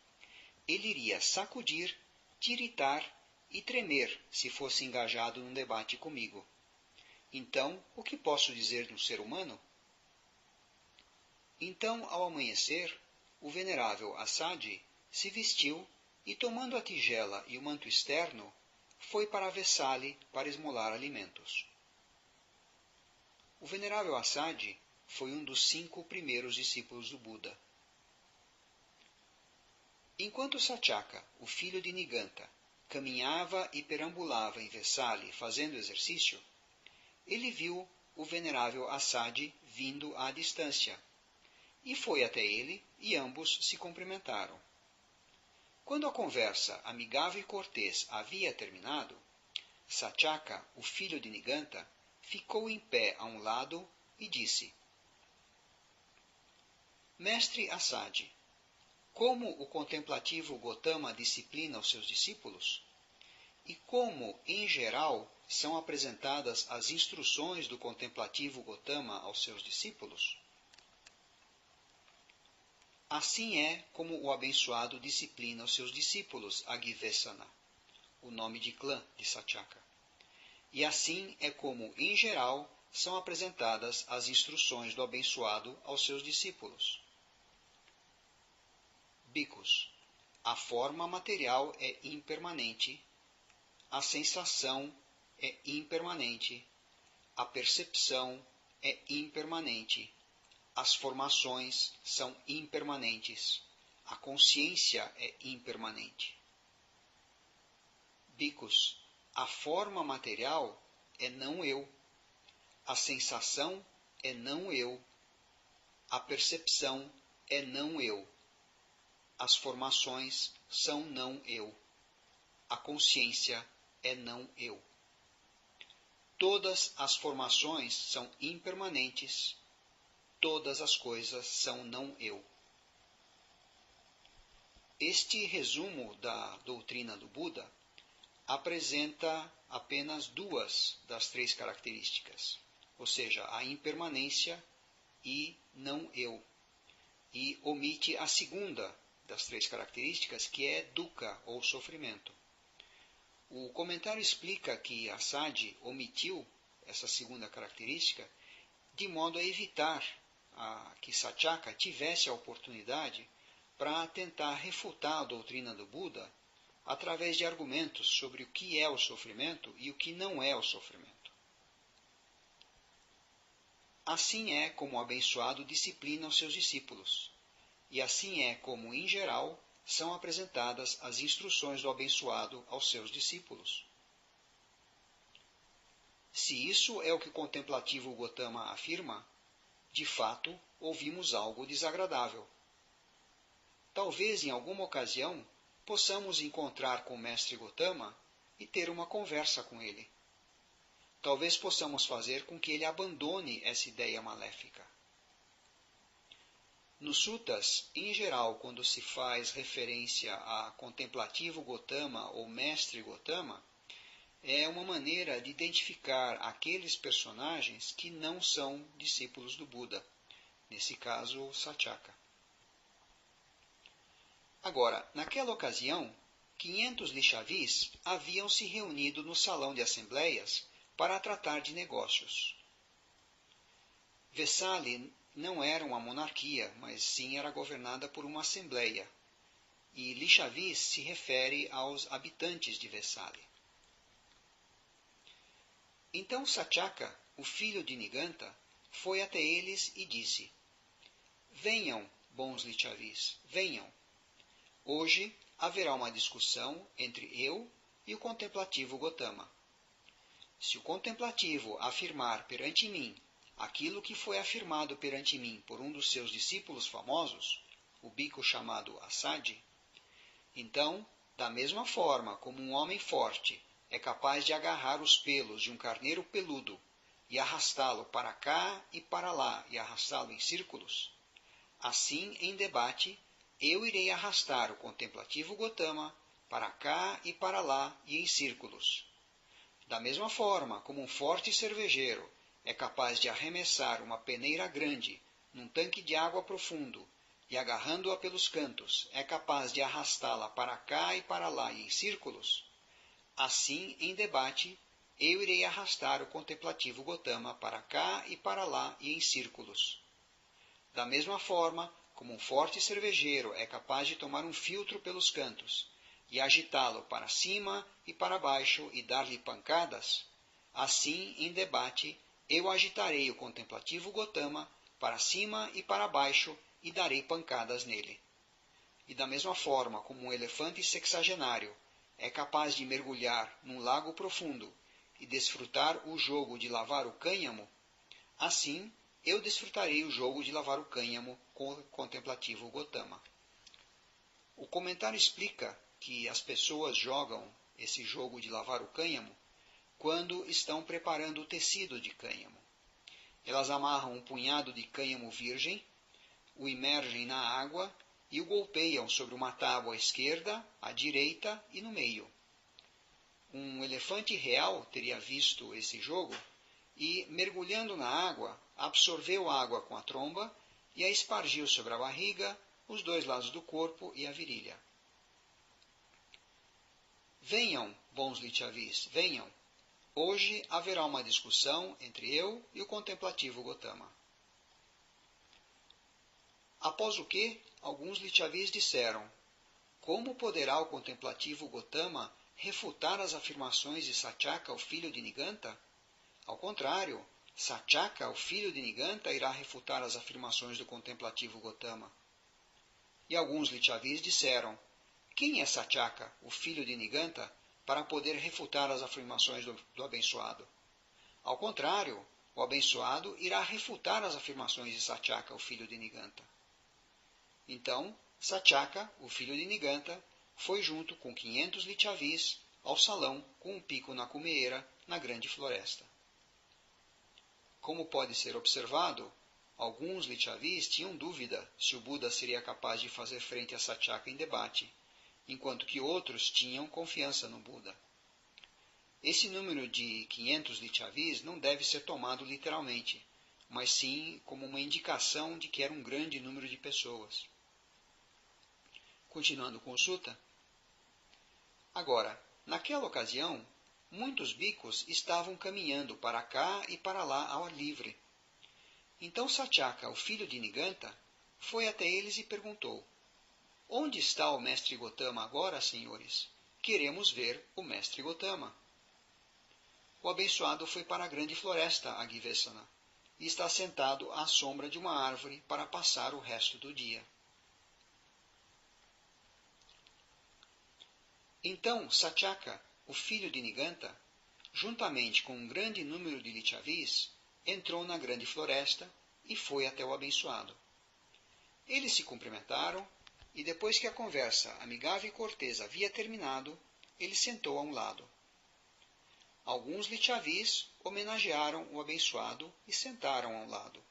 ele iria sacudir, tiritar e tremer se fosse engajado num debate comigo. Então, o que posso dizer de um ser humano? Então, ao amanhecer, o venerável Assad se vestiu e, tomando a tigela e o manto externo, foi para Vessale para esmolar alimentos. O venerável Assad foi um dos 5 primeiros discípulos do Buda. Enquanto Satyaka, o filho de Niganta, caminhava e perambulava em Vessale fazendo exercício, ele viu o venerável Assad vindo à distância, e foi até ele e ambos se cumprimentaram. Quando a conversa amigável e cortês havia terminado, Satyaka, o filho de Niganta, ficou em pé a um lado e disse: Mestre Assad, como o contemplativo Gotama disciplina os seus discípulos? E como, em geral, são apresentadas as instruções do contemplativo Gotama aos seus discípulos? Assim é como o abençoado disciplina os seus discípulos, Agivesana, o nome de clã de Satyaka. E assim é como, em geral, são apresentadas as instruções do abençoado aos seus discípulos. Bhikkhus, a forma material é impermanente, a sensação é impermanente, a percepção é impermanente, as formações são impermanentes, a consciência é impermanente. Bhikkhus, a forma material é não eu, a sensação é não eu, a percepção é não eu, as formações são não eu, a consciência é não eu. Todas as formações são impermanentes, todas as coisas são não eu. Este resumo da doutrina do Buda apresenta apenas 2 das 3 características, ou seja, a impermanência e não eu, e omite a segunda das 3 características, que é dukkha, ou sofrimento. O comentário explica que Assad omitiu essa segunda característica de modo a evitar que Satyaka tivesse a oportunidade para tentar refutar a doutrina do Buda através de argumentos sobre o que é o sofrimento e o que não é o sofrimento. Assim é como o abençoado disciplina os seus discípulos, e assim é como, em geral, são apresentadas as instruções do abençoado aos seus discípulos. Se isso é o que o contemplativo Gotama afirma, de fato, ouvimos algo desagradável. Talvez, em alguma ocasião, possamos encontrar com o mestre Gotama e ter uma conversa com ele. Talvez possamos fazer com que ele abandone essa ideia maléfica. Nos suttas, em geral, quando se faz referência a contemplativo Gotama ou mestre Gotama, é uma maneira de identificar aqueles personagens que não são discípulos do Buda, nesse caso, Satyaka. Agora, naquela ocasião, 500 lixavis haviam se reunido no salão de assembleias para tratar de negócios. Vessale não era uma monarquia, mas sim era governada por uma assembleia, e lixavis se refere aos habitantes de Vessale. Então Satyaka, o filho de Niganta, foi até eles e disse: Venham, bons lixavis, venham. Hoje haverá uma discussão entre eu e o contemplativo Gotama. Se o contemplativo afirmar perante mim aquilo que foi afirmado perante mim por um dos seus discípulos famosos, o bhikkhu chamado Assad, então, da mesma forma como um homem forte é capaz de agarrar os pelos de um carneiro peludo e arrastá-lo para cá e para lá e arrastá-lo em círculos, assim, em debate, eu irei arrastar o contemplativo Gotama para cá e para lá e em círculos. Da mesma forma como um forte cervejeiro é capaz de arremessar uma peneira grande num tanque de água profundo e agarrando-a pelos cantos, é capaz de arrastá-la para cá e para lá em círculos, assim, em debate, eu irei arrastar o contemplativo Gotama para cá e para lá e em círculos. Da mesma forma como um forte cervejeiro é capaz de tomar um filtro pelos cantos e agitá-lo para cima e para baixo e dar-lhe pancadas, assim, em debate, eu agitarei o contemplativo Gotama para cima e para baixo e darei pancadas nele. E da mesma forma como um elefante sexagenário é capaz de mergulhar num lago profundo e desfrutar o jogo de lavar o cânhamo, assim eu desfrutarei o jogo de lavar o cânhamo com o contemplativo Gotama. O comentário explica que as pessoas jogam esse jogo de lavar o cânhamo quando estão preparando o tecido de cânhamo. Elas amarram um punhado de cânhamo virgem, o imergem na água e o golpeiam sobre uma tábua à esquerda, à direita e no meio. Um elefante real teria visto esse jogo e, mergulhando na água, absorveu a água com a tromba e a espargiu sobre a barriga, os dois lados do corpo e a virilha. Venham, bons Lichavis, venham. Hoje haverá uma discussão entre eu e o contemplativo Gotama. Após o que, alguns Lichavis disseram: como poderá o contemplativo Gotama refutar as afirmações de Satyaka, o filho de Niganta? Ao contrário, Satyaka, o filho de Niganta, irá refutar as afirmações do contemplativo Gotama. E alguns Lichavis disseram: quem é Satyaka, o filho de Niganta, para poder refutar as afirmações do abençoado? Ao contrário, o abençoado irá refutar as afirmações de Satyaka, o filho de Niganta. Então, Satyaka, o filho de Niganta, foi junto com 500 Lichavis ao salão com um pico na cumeeira na grande floresta. Como pode ser observado, alguns Lichavis tinham dúvida se o Buda seria capaz de fazer frente a Satyaka em debate, enquanto que outros tinham confiança no Buda. Esse número de 500 Lichavis não deve ser tomado literalmente, mas sim como uma indicação de que era um grande número de pessoas. Continuando com o sutta. Agora, naquela ocasião, muitos bhikkhus estavam caminhando para cá e para lá ao ar livre. Então Satyaka, o filho de Niganta, foi até eles e perguntou: onde está o mestre Gotama agora, senhores? Queremos ver o mestre Gotama. O abençoado foi para a grande floresta, Agivesana, e está sentado à sombra de uma árvore para passar o resto do dia. Então Satyaka, o filho de Niganta, juntamente com um grande número de Lichavis, entrou na grande floresta e foi até o abençoado. Eles se cumprimentaram e, depois que a conversa amigável e cortês havia terminado, ele sentou a um lado. Alguns Lichavis homenagearam o abençoado e sentaram a um lado.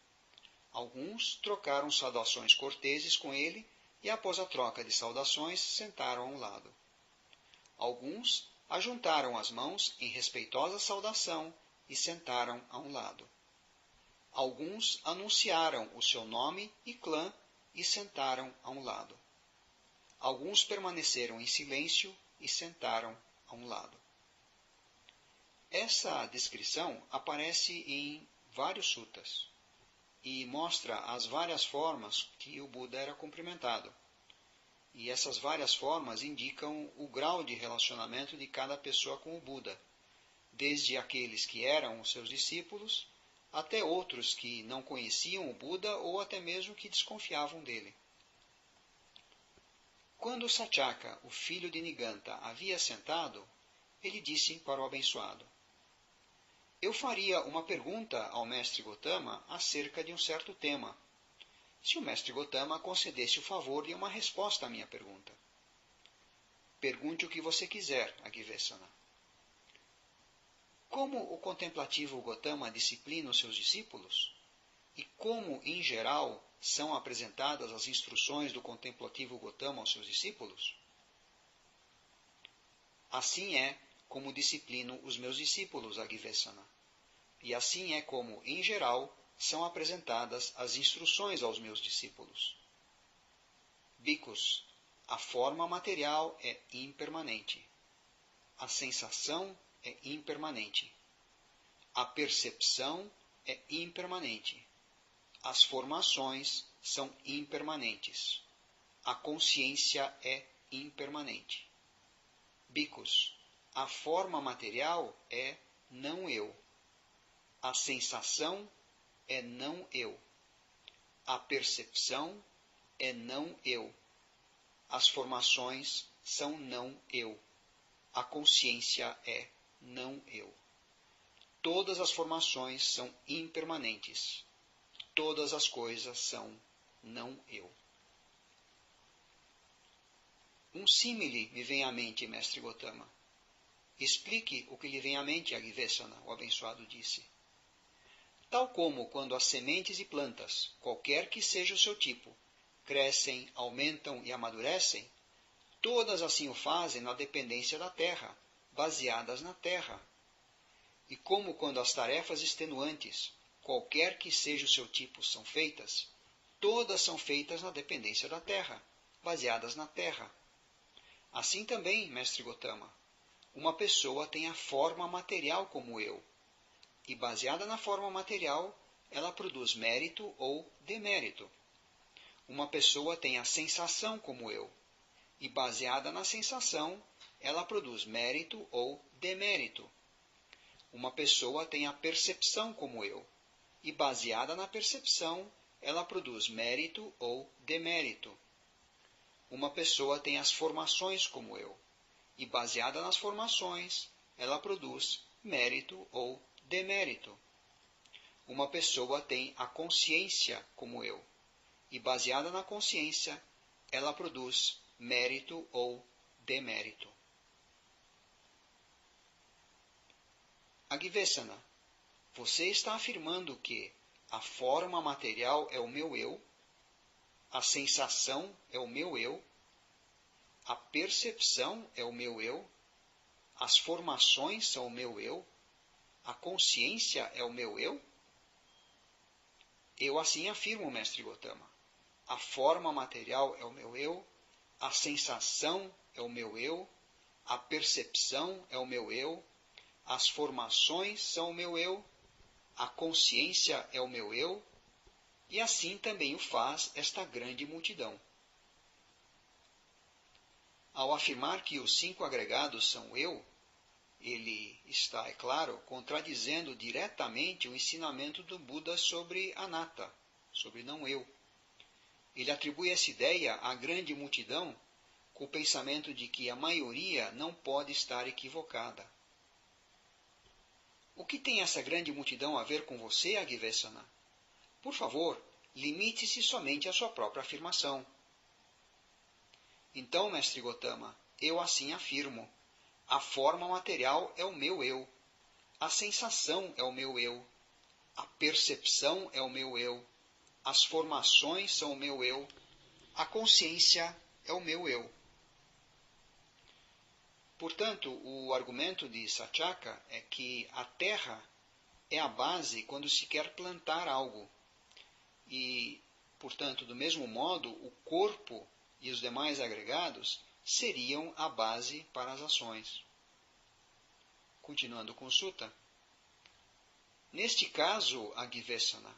Alguns trocaram saudações corteses com ele e, após a troca de saudações, sentaram a um lado. Alguns ajuntaram as mãos em respeitosa saudação e sentaram a um lado. Alguns anunciaram o seu nome e clã e sentaram a um lado. Alguns permaneceram em silêncio e sentaram a um lado. Essa descrição aparece em vários suttas e mostra as várias formas que o Buda era cumprimentado. E essas várias formas indicam o grau de relacionamento de cada pessoa com o Buda, desde aqueles que eram os seus discípulos, até outros que não conheciam o Buda ou até mesmo que desconfiavam dele. Quando Satyaka, o filho de Niganta, havia sentado, ele disse para o abençoado: eu faria uma pergunta ao mestre Gotama acerca de um certo tema, se o mestre Gotama concedesse o favor de uma resposta à minha pergunta. Pergunte o que você quiser, Agivesana. Como o contemplativo Gotama disciplina os seus discípulos? E como, em geral, são apresentadas as instruções do contemplativo Gotama aos seus discípulos? Assim é como disciplino os meus discípulos, Agivesana. E assim é como, em geral, são apresentadas as instruções aos meus discípulos. Bhikkhus, a forma material é impermanente. A sensação é impermanente. A percepção é impermanente. As formações são impermanentes. A consciência é impermanente. Bhikkhus, a forma material é não eu. A sensação é não eu. A percepção é não eu. As formações são não eu. A consciência é não eu. Todas as formações são impermanentes. Todas as coisas são não eu. Um símile me vem à mente, mestre Gotama. Explique o que lhe vem à mente, Agivesana, o abençoado disse. Tal como quando as sementes e plantas, qualquer que seja o seu tipo, crescem, aumentam e amadurecem, todas assim o fazem na dependência da terra, baseadas na terra. E como quando as tarefas extenuantes, qualquer que seja o seu tipo, são feitas, todas são feitas na dependência da terra, baseadas na terra. Assim também, mestre Gotama, uma pessoa tem a forma material como eu, e baseada na forma material, ela produz mérito ou demérito. Uma pessoa tem a sensação como eu, e baseada na sensação, ela produz mérito ou demérito. Uma pessoa tem a percepção como eu, e baseada na percepção, ela produz mérito ou demérito. Uma pessoa tem as formações como eu, e baseada nas formações, ela produz mérito ou demérito. Uma pessoa tem a consciência como eu, e baseada na consciência, ela produz mérito ou demérito. Agivesana, você está afirmando que a forma material é o meu eu, a sensação é o meu eu, a percepção é o meu eu, as formações são o meu eu, a consciência é o meu eu? Eu assim afirmo, mestre Gotama. A forma material é o meu eu, a sensação é o meu eu, a percepção é o meu eu, as formações são o meu eu, a consciência é o meu eu, e assim também o faz esta grande multidão. Ao afirmar que os 5 agregados são eu, ele está, é claro, contradizendo diretamente o ensinamento do Buda sobre anatta, sobre não eu. Ele atribui essa ideia à grande multidão com o pensamento de que a maioria não pode estar equivocada. O que tem essa grande multidão a ver com você, Agivesana? Por favor, limite-se somente à sua própria afirmação. Então, mestre Gotama, eu assim afirmo. A forma material é o meu eu. A sensação é o meu eu. A percepção é o meu eu. As formações são o meu eu. A consciência é o meu eu. Portanto, o argumento de Satyaka é que a terra é a base quando se quer plantar algo. E, portanto, do mesmo modo, o corpo e os demais agregados seriam a base para as ações. Continuando com Sutta. Neste caso, Agivesana,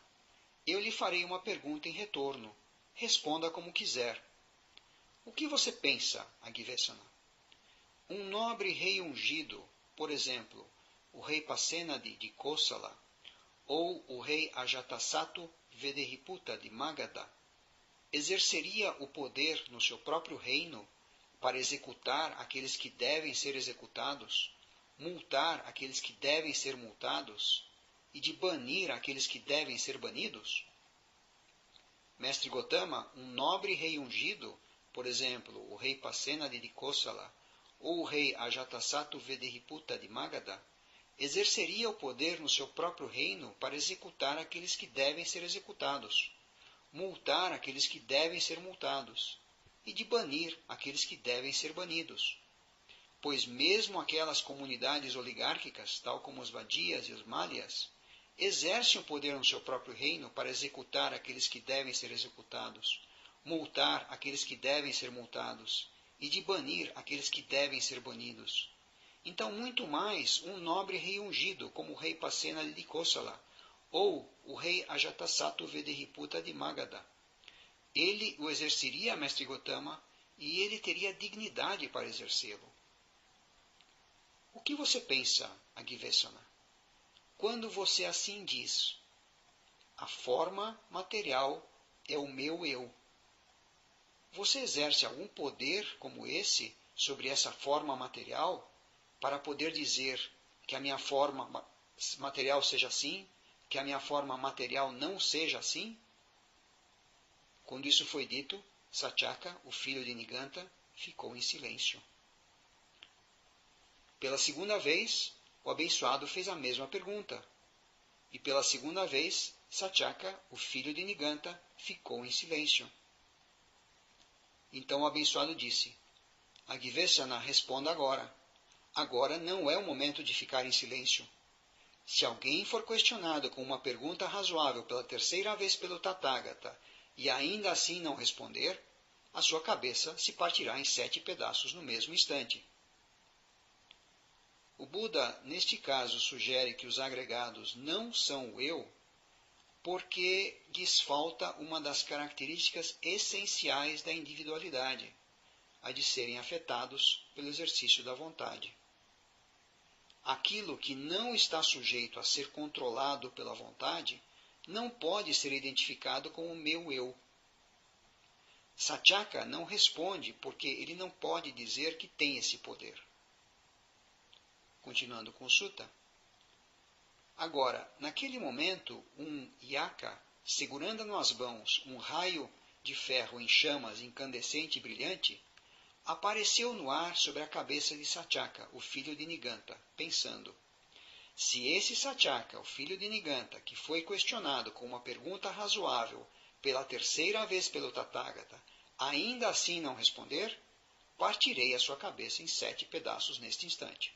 eu lhe farei uma pergunta em retorno. Responda como quiser. O que você pensa, Agivesana? Um nobre rei ungido, por exemplo, o rei Pasenadi de Kosala, ou o rei Ajatasattu Vederiputa de Magadha, exerceria o poder no seu próprio reino para executar aqueles que devem ser executados, multar aqueles que devem ser multados e de banir aqueles que devem ser banidos? Mestre Gotama, um nobre rei ungido, por exemplo, o rei Pasenadi de Kosala, ou o rei Ajatasattu Vederiputa de Magadha, exerceria o poder no seu próprio reino para executar aqueles que devem ser executados, multar aqueles que devem ser multados, e de banir aqueles que devem ser banidos. Pois mesmo aquelas comunidades oligárquicas, tal como os Vadias e os Malhas, exerce um poder no seu próprio reino para executar aqueles que devem ser executados, multar aqueles que devem ser multados e de banir aqueles que devem ser banidos. Então, muito mais um nobre rei ungido, como o rei Pasena de Kosala, ou o rei Ajatasattu Vederiputa de Magadha. Ele o exerceria, mestre Gotama, e ele teria dignidade para exercê-lo. O que você pensa, Agivesana, quando você assim diz? A forma material é o meu eu. Você exerce algum poder como esse sobre essa forma material para poder dizer que a minha forma material seja assim, que a minha forma material não seja assim? Quando isso foi dito, Satyaka, o filho de Niganta, ficou em silêncio. Pela segunda vez, o abençoado fez a mesma pergunta. E pela segunda vez, Satyaka, o filho de Niganta, ficou em silêncio. Então o abençoado disse, Agivesana, responda agora. Agora não é o momento de ficar em silêncio. Se alguém for questionado com uma pergunta razoável pela terceira vez pelo Tathagata e ainda assim não responder, a sua cabeça se partirá em 7 pedaços no mesmo instante. O Buda, neste caso, sugere que os agregados não são o eu, porque lhes falta uma das características essenciais da individualidade, a de serem afetados pelo exercício da vontade. Aquilo que não está sujeito a ser controlado pela vontade não pode ser identificado como o meu eu. Satyaka não responde porque ele não pode dizer que tem esse poder. Continuando com o sutta. Agora, naquele momento, um yaka, segurando nas mãos um raio de ferro em chamas incandescente e brilhante, apareceu no ar sobre a cabeça de Satyaka, o filho de Niganta, pensando, se esse Satyaka, o filho de Niganta, que foi questionado com uma pergunta razoável pela terceira vez pelo Tathagata, ainda assim não responder, partirei a sua cabeça em 7 pedaços neste instante.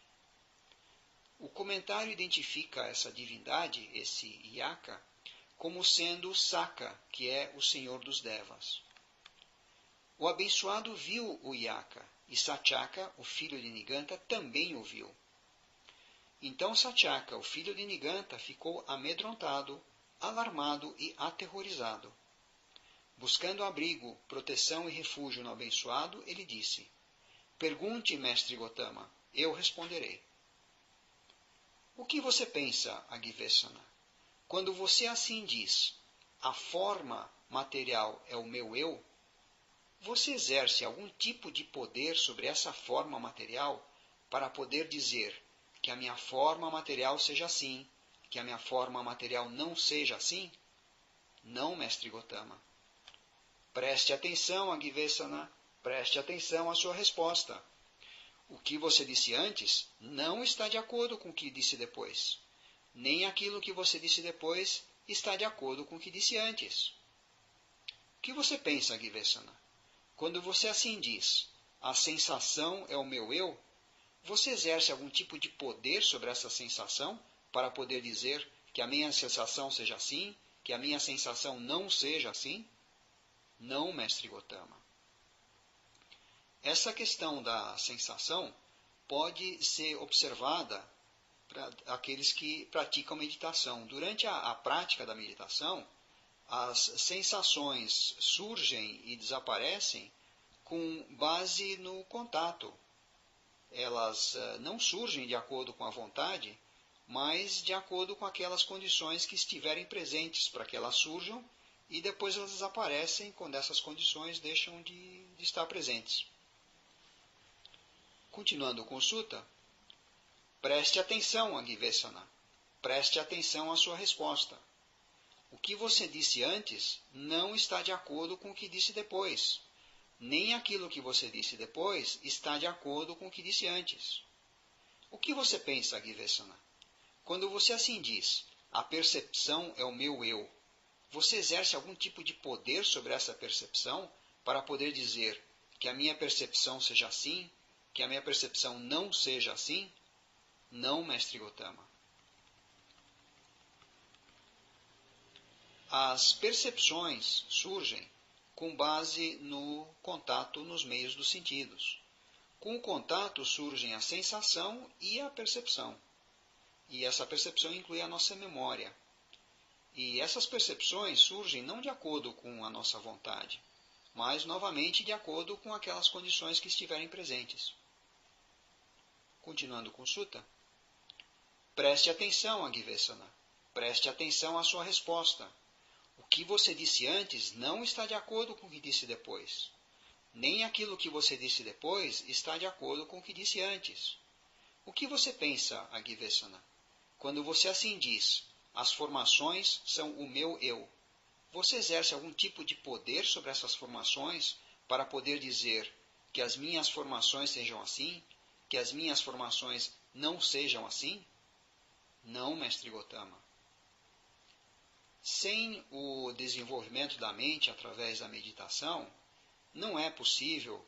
O comentário identifica essa divindade, esse Yaka, como sendo Saka, que é o senhor dos Devas. O abençoado viu o Yaka, e Satyaka, o filho de Niganta, também o viu. Então Satyaka, o filho de Niganta, ficou amedrontado, alarmado e aterrorizado. Buscando abrigo, proteção e refúgio no abençoado, ele disse, pergunte, mestre Gotama, eu responderei. O que você pensa, Agivesana, quando você assim diz, a forma material é o meu eu? Você exerce algum tipo de poder sobre essa forma material para poder dizer que a minha forma material seja assim, que a minha forma material não seja assim? Não, mestre Gotama. Preste atenção, Agivesana, preste atenção à sua resposta. O que você disse antes não está de acordo com o que disse depois. Nem aquilo que você disse depois está de acordo com o que disse antes. O que você pensa, Agivesana? Quando você assim diz, a sensação é o meu eu, você exerce algum tipo de poder sobre essa sensação para poder dizer que a minha sensação seja assim, que a minha sensação não seja assim? Não, mestre Gotama. Essa questão da sensação pode ser observada para aqueles que praticam meditação. Durante a prática da meditação, as sensações surgem e desaparecem com base no contato. Elas não surgem de acordo com a vontade, mas de acordo com aquelas condições que estiverem presentes para que elas surjam e depois elas desaparecem quando essas condições deixam de estar presentes. Continuando com o sutta, preste atenção, Agivesana, preste atenção à sua resposta. O que você disse antes não está de acordo com o que disse depois. Nem aquilo que você disse depois está de acordo com o que disse antes. O que você pensa, Agivesana? Quando você assim diz, a percepção é o meu eu, você exerce algum tipo de poder sobre essa percepção para poder dizer que a minha percepção seja assim, que a minha percepção não seja assim? Não, mestre Gotama. As percepções surgem com base no contato nos meios dos sentidos. Com o contato surgem a sensação e a percepção. E essa percepção inclui a nossa memória. E essas percepções surgem não de acordo com a nossa vontade, mas novamente de acordo com aquelas condições que estiverem presentes. Continuando com Sutta. Preste atenção, Agivesana. Preste atenção à sua resposta. O que você disse antes não está de acordo com o que disse depois. Nem aquilo que você disse depois está de acordo com o que disse antes. O que você pensa, Agivesana? Quando você assim diz, as formações são o meu eu, você exerce algum tipo de poder sobre essas formações para poder dizer que as minhas formações sejam assim, que as minhas formações não sejam assim? Não, mestre Gotama. Sem o desenvolvimento da mente através da meditação, não é possível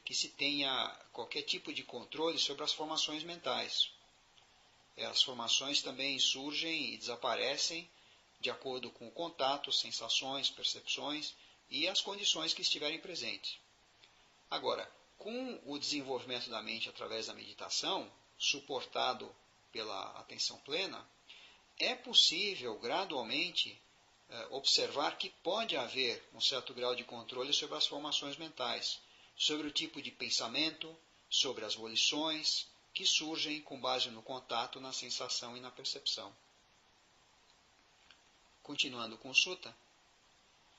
que se tenha qualquer tipo de controle sobre as formações mentais. As formações também surgem e desaparecem de acordo com o contato, sensações, percepções e as condições que estiverem presentes. Agora, com o desenvolvimento da mente através da meditação, suportado pela atenção plena, é possível gradualmente observar que pode haver um certo grau de controle sobre as formações mentais, sobre o tipo de pensamento, sobre as volições que surgem com base no contato, na sensação e na percepção. Continuando com Sutta.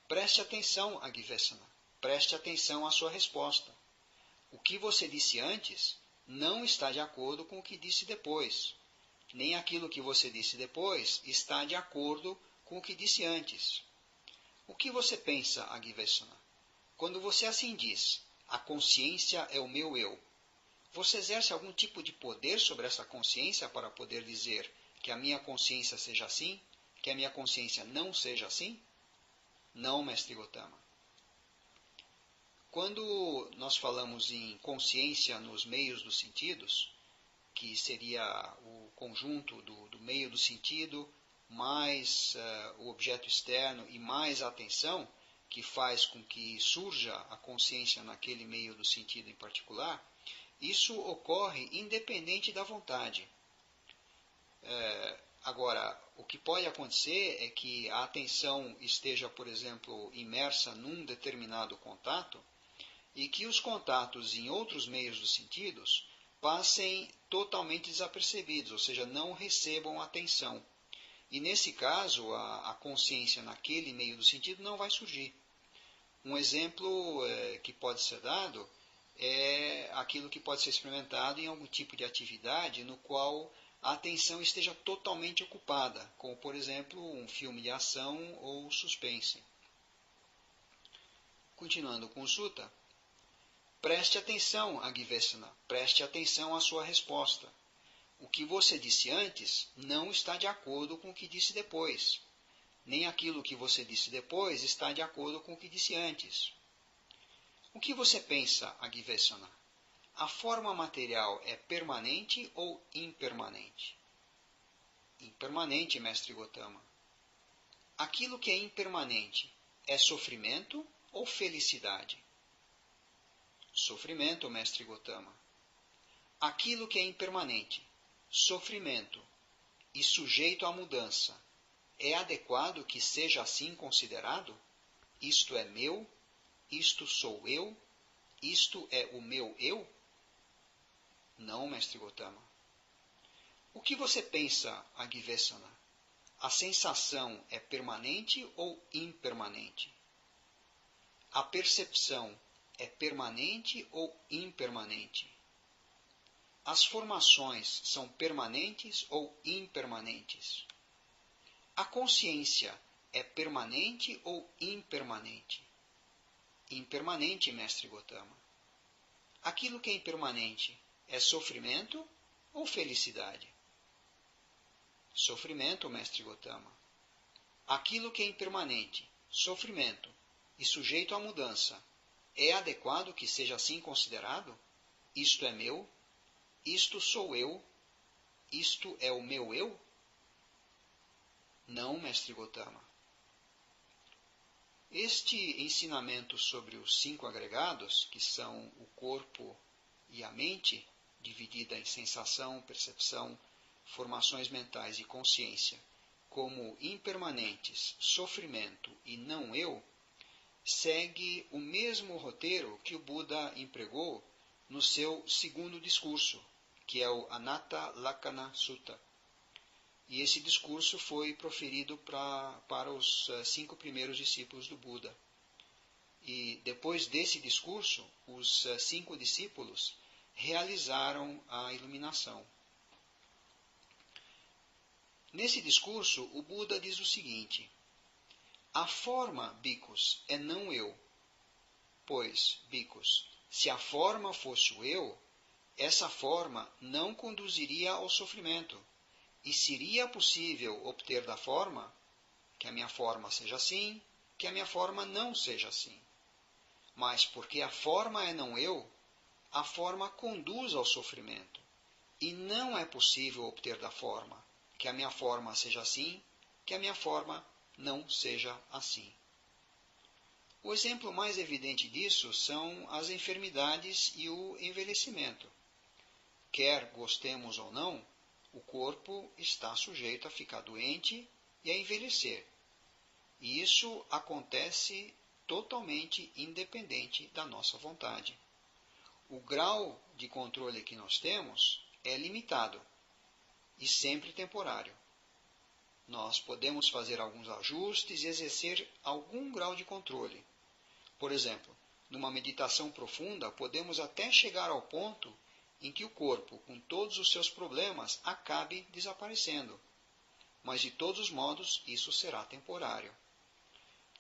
Preste atenção, Agivesana. Preste atenção à sua resposta. O que você disse antes não está de acordo com o que disse depois. Nem aquilo que você disse depois está de acordo com o que disse antes. O que você pensa, Agivesana? Quando você assim diz, a consciência é o meu eu, você exerce algum tipo de poder sobre essa consciência para poder dizer que a minha consciência seja assim, que a minha consciência não seja assim? Não, mestre Gotama. Quando nós falamos em consciência nos meios dos sentidos, que seria o conjunto do meio do sentido, mais o objeto externo e mais a atenção, que faz com que surja a consciência naquele meio do sentido em particular, isso ocorre independente da vontade. Agora, o que pode acontecer é que a atenção esteja, por exemplo, imersa num determinado contato e que os contatos em outros meios dos sentidos passem totalmente desapercebidos, ou seja, não recebam atenção. E nesse caso, a consciência naquele meio do sentido não vai surgir. Um exemplo que pode ser dado é aquilo que pode ser experimentado em algum tipo de atividade no qual a atenção esteja totalmente ocupada, como por exemplo um filme de ação ou suspense. Continuando com o Sutta. Preste atenção, Agivesana, preste atenção à sua resposta. O que você disse antes não está de acordo com o que disse depois. Nem aquilo que você disse depois está de acordo com o que disse antes. O que você pensa, Agivesana? A forma material é permanente ou impermanente? Impermanente, mestre Gotama. Aquilo que é impermanente é sofrimento ou felicidade? Sofrimento, mestre Gotama. Aquilo que é impermanente, sofrimento e sujeito à mudança, é adequado que seja assim considerado? Isto é meu, isto sou eu, isto é o meu eu? Não, mestre Gotama. O que você pensa, Agivesana? A sensação é permanente ou impermanente? A percepção é permanente ou impermanente? As formações são permanentes ou impermanentes? A consciência é permanente ou impermanente? Impermanente, mestre Gotama. Aquilo que é impermanente é sofrimento ou felicidade? Sofrimento, mestre Gotama. Aquilo que é impermanente, sofrimento e sujeito à mudança, é adequado que seja assim considerado? Isto é meu, isto sou eu, isto é o meu eu? Não, mestre Gotama. Este ensinamento sobre os 5 agregados, que são o corpo e a mente, dividida em sensação, percepção, formações mentais e consciência, como impermanentes, sofrimento e não eu, segue o mesmo roteiro que o Buda empregou no seu segundo discurso, que é o Anatta Lakkhana Sutta. E esse discurso foi proferido para os 5 primeiros discípulos do Buda. E depois desse discurso, os 5 discípulos realizaram a iluminação. Nesse discurso, o Buda diz o seguinte: a forma, bhikkhus, é não eu. Pois, bhikkhus, se a forma fosse o eu, essa forma não conduziria ao sofrimento. E seria possível obter da forma que a minha forma seja assim, que a minha forma não seja assim. Mas porque a forma é não eu, a forma conduz ao sofrimento. E não é possível obter da forma que a minha forma seja assim, que a minha forma não seja assim. O exemplo mais evidente disso são as enfermidades e o envelhecimento. Quer gostemos ou não, o corpo está sujeito a ficar doente e a envelhecer. E isso acontece totalmente independente da nossa vontade. O grau de controle que nós temos é limitado e sempre temporário. Nós podemos fazer alguns ajustes e exercer algum grau de controle. Por exemplo, numa meditação profunda, podemos até chegar ao ponto em que o corpo, com todos os seus problemas, acabe desaparecendo. Mas, de todos os modos, isso será temporário.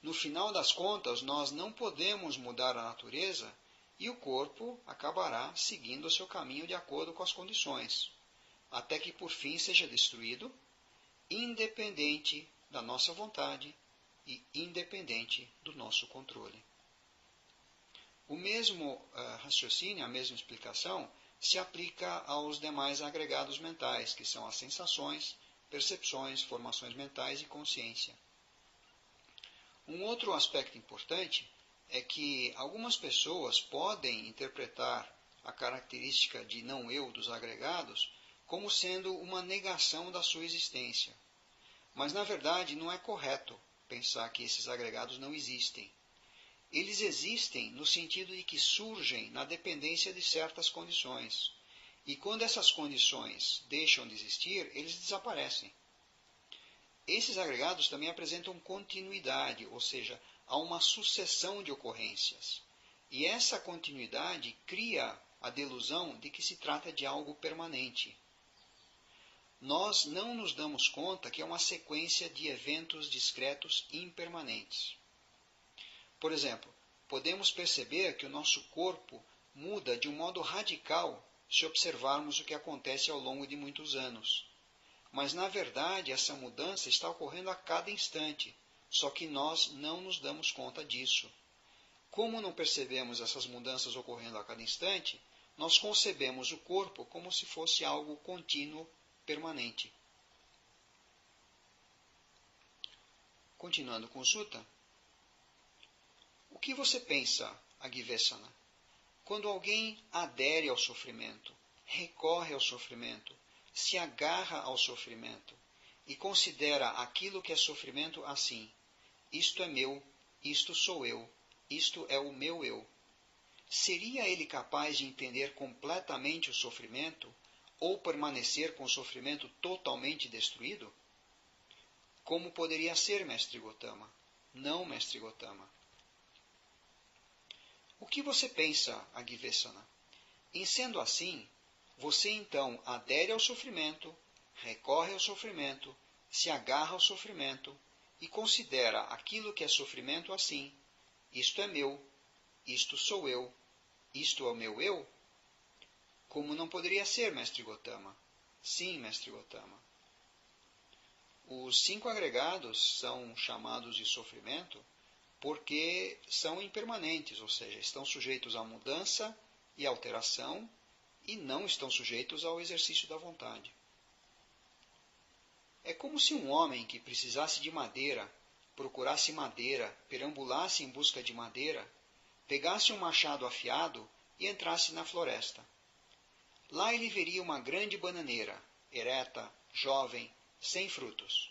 No final das contas, nós não podemos mudar a natureza e o corpo acabará seguindo o seu caminho de acordo com as condições, até que por fim seja destruído, independente da nossa vontade e independente do nosso controle. O mesmo raciocínio, a mesma explicação, se aplica aos demais agregados mentais, que são as sensações, percepções, formações mentais e consciência. Um outro aspecto importante é que algumas pessoas podem interpretar a característica de não eu dos agregados como sendo uma negação da sua existência. Mas, na verdade, não é correto pensar que esses agregados não existem. Eles existem no sentido de que surgem na dependência de certas condições. E quando essas condições deixam de existir, eles desaparecem. Esses agregados também apresentam continuidade, ou seja, há uma sucessão de ocorrências. E essa continuidade cria a delusão de que se trata de algo permanente. Nós não nos damos conta que é uma sequência de eventos discretos impermanentes. Por exemplo, podemos perceber que o nosso corpo muda de um modo radical se observarmos o que acontece ao longo de muitos anos. Mas, na verdade, essa mudança está ocorrendo a cada instante, só que nós não nos damos conta disso. Como não percebemos essas mudanças ocorrendo a cada instante, nós concebemos o corpo como se fosse algo contínuo, permanente. Continuando com o Sutta. O que você pensa, Agivesana, quando alguém adere ao sofrimento, recorre ao sofrimento, se agarra ao sofrimento e considera aquilo que é sofrimento assim: isto é meu, isto sou eu, isto é o meu eu? Seria ele capaz de entender completamente o sofrimento ou permanecer com o sofrimento totalmente destruído? Como poderia ser, mestre Gotama? Não, mestre Gotama. O que você pensa, Agivesana? Em sendo assim, você então adere ao sofrimento, recorre ao sofrimento, se agarra ao sofrimento e considera aquilo que é sofrimento assim: isto é meu, isto sou eu, isto é o meu eu? Como não poderia ser, mestre Gotama? Sim, mestre Gotama. Os 5 agregados são chamados de sofrimento porque são impermanentes, ou seja, estão sujeitos à mudança e alteração e não estão sujeitos ao exercício da vontade. É como se um homem que precisasse de madeira procurasse madeira, perambulasse em busca de madeira, pegasse um machado afiado e entrasse na floresta. Lá ele veria uma grande bananeira, ereta, jovem, sem frutos.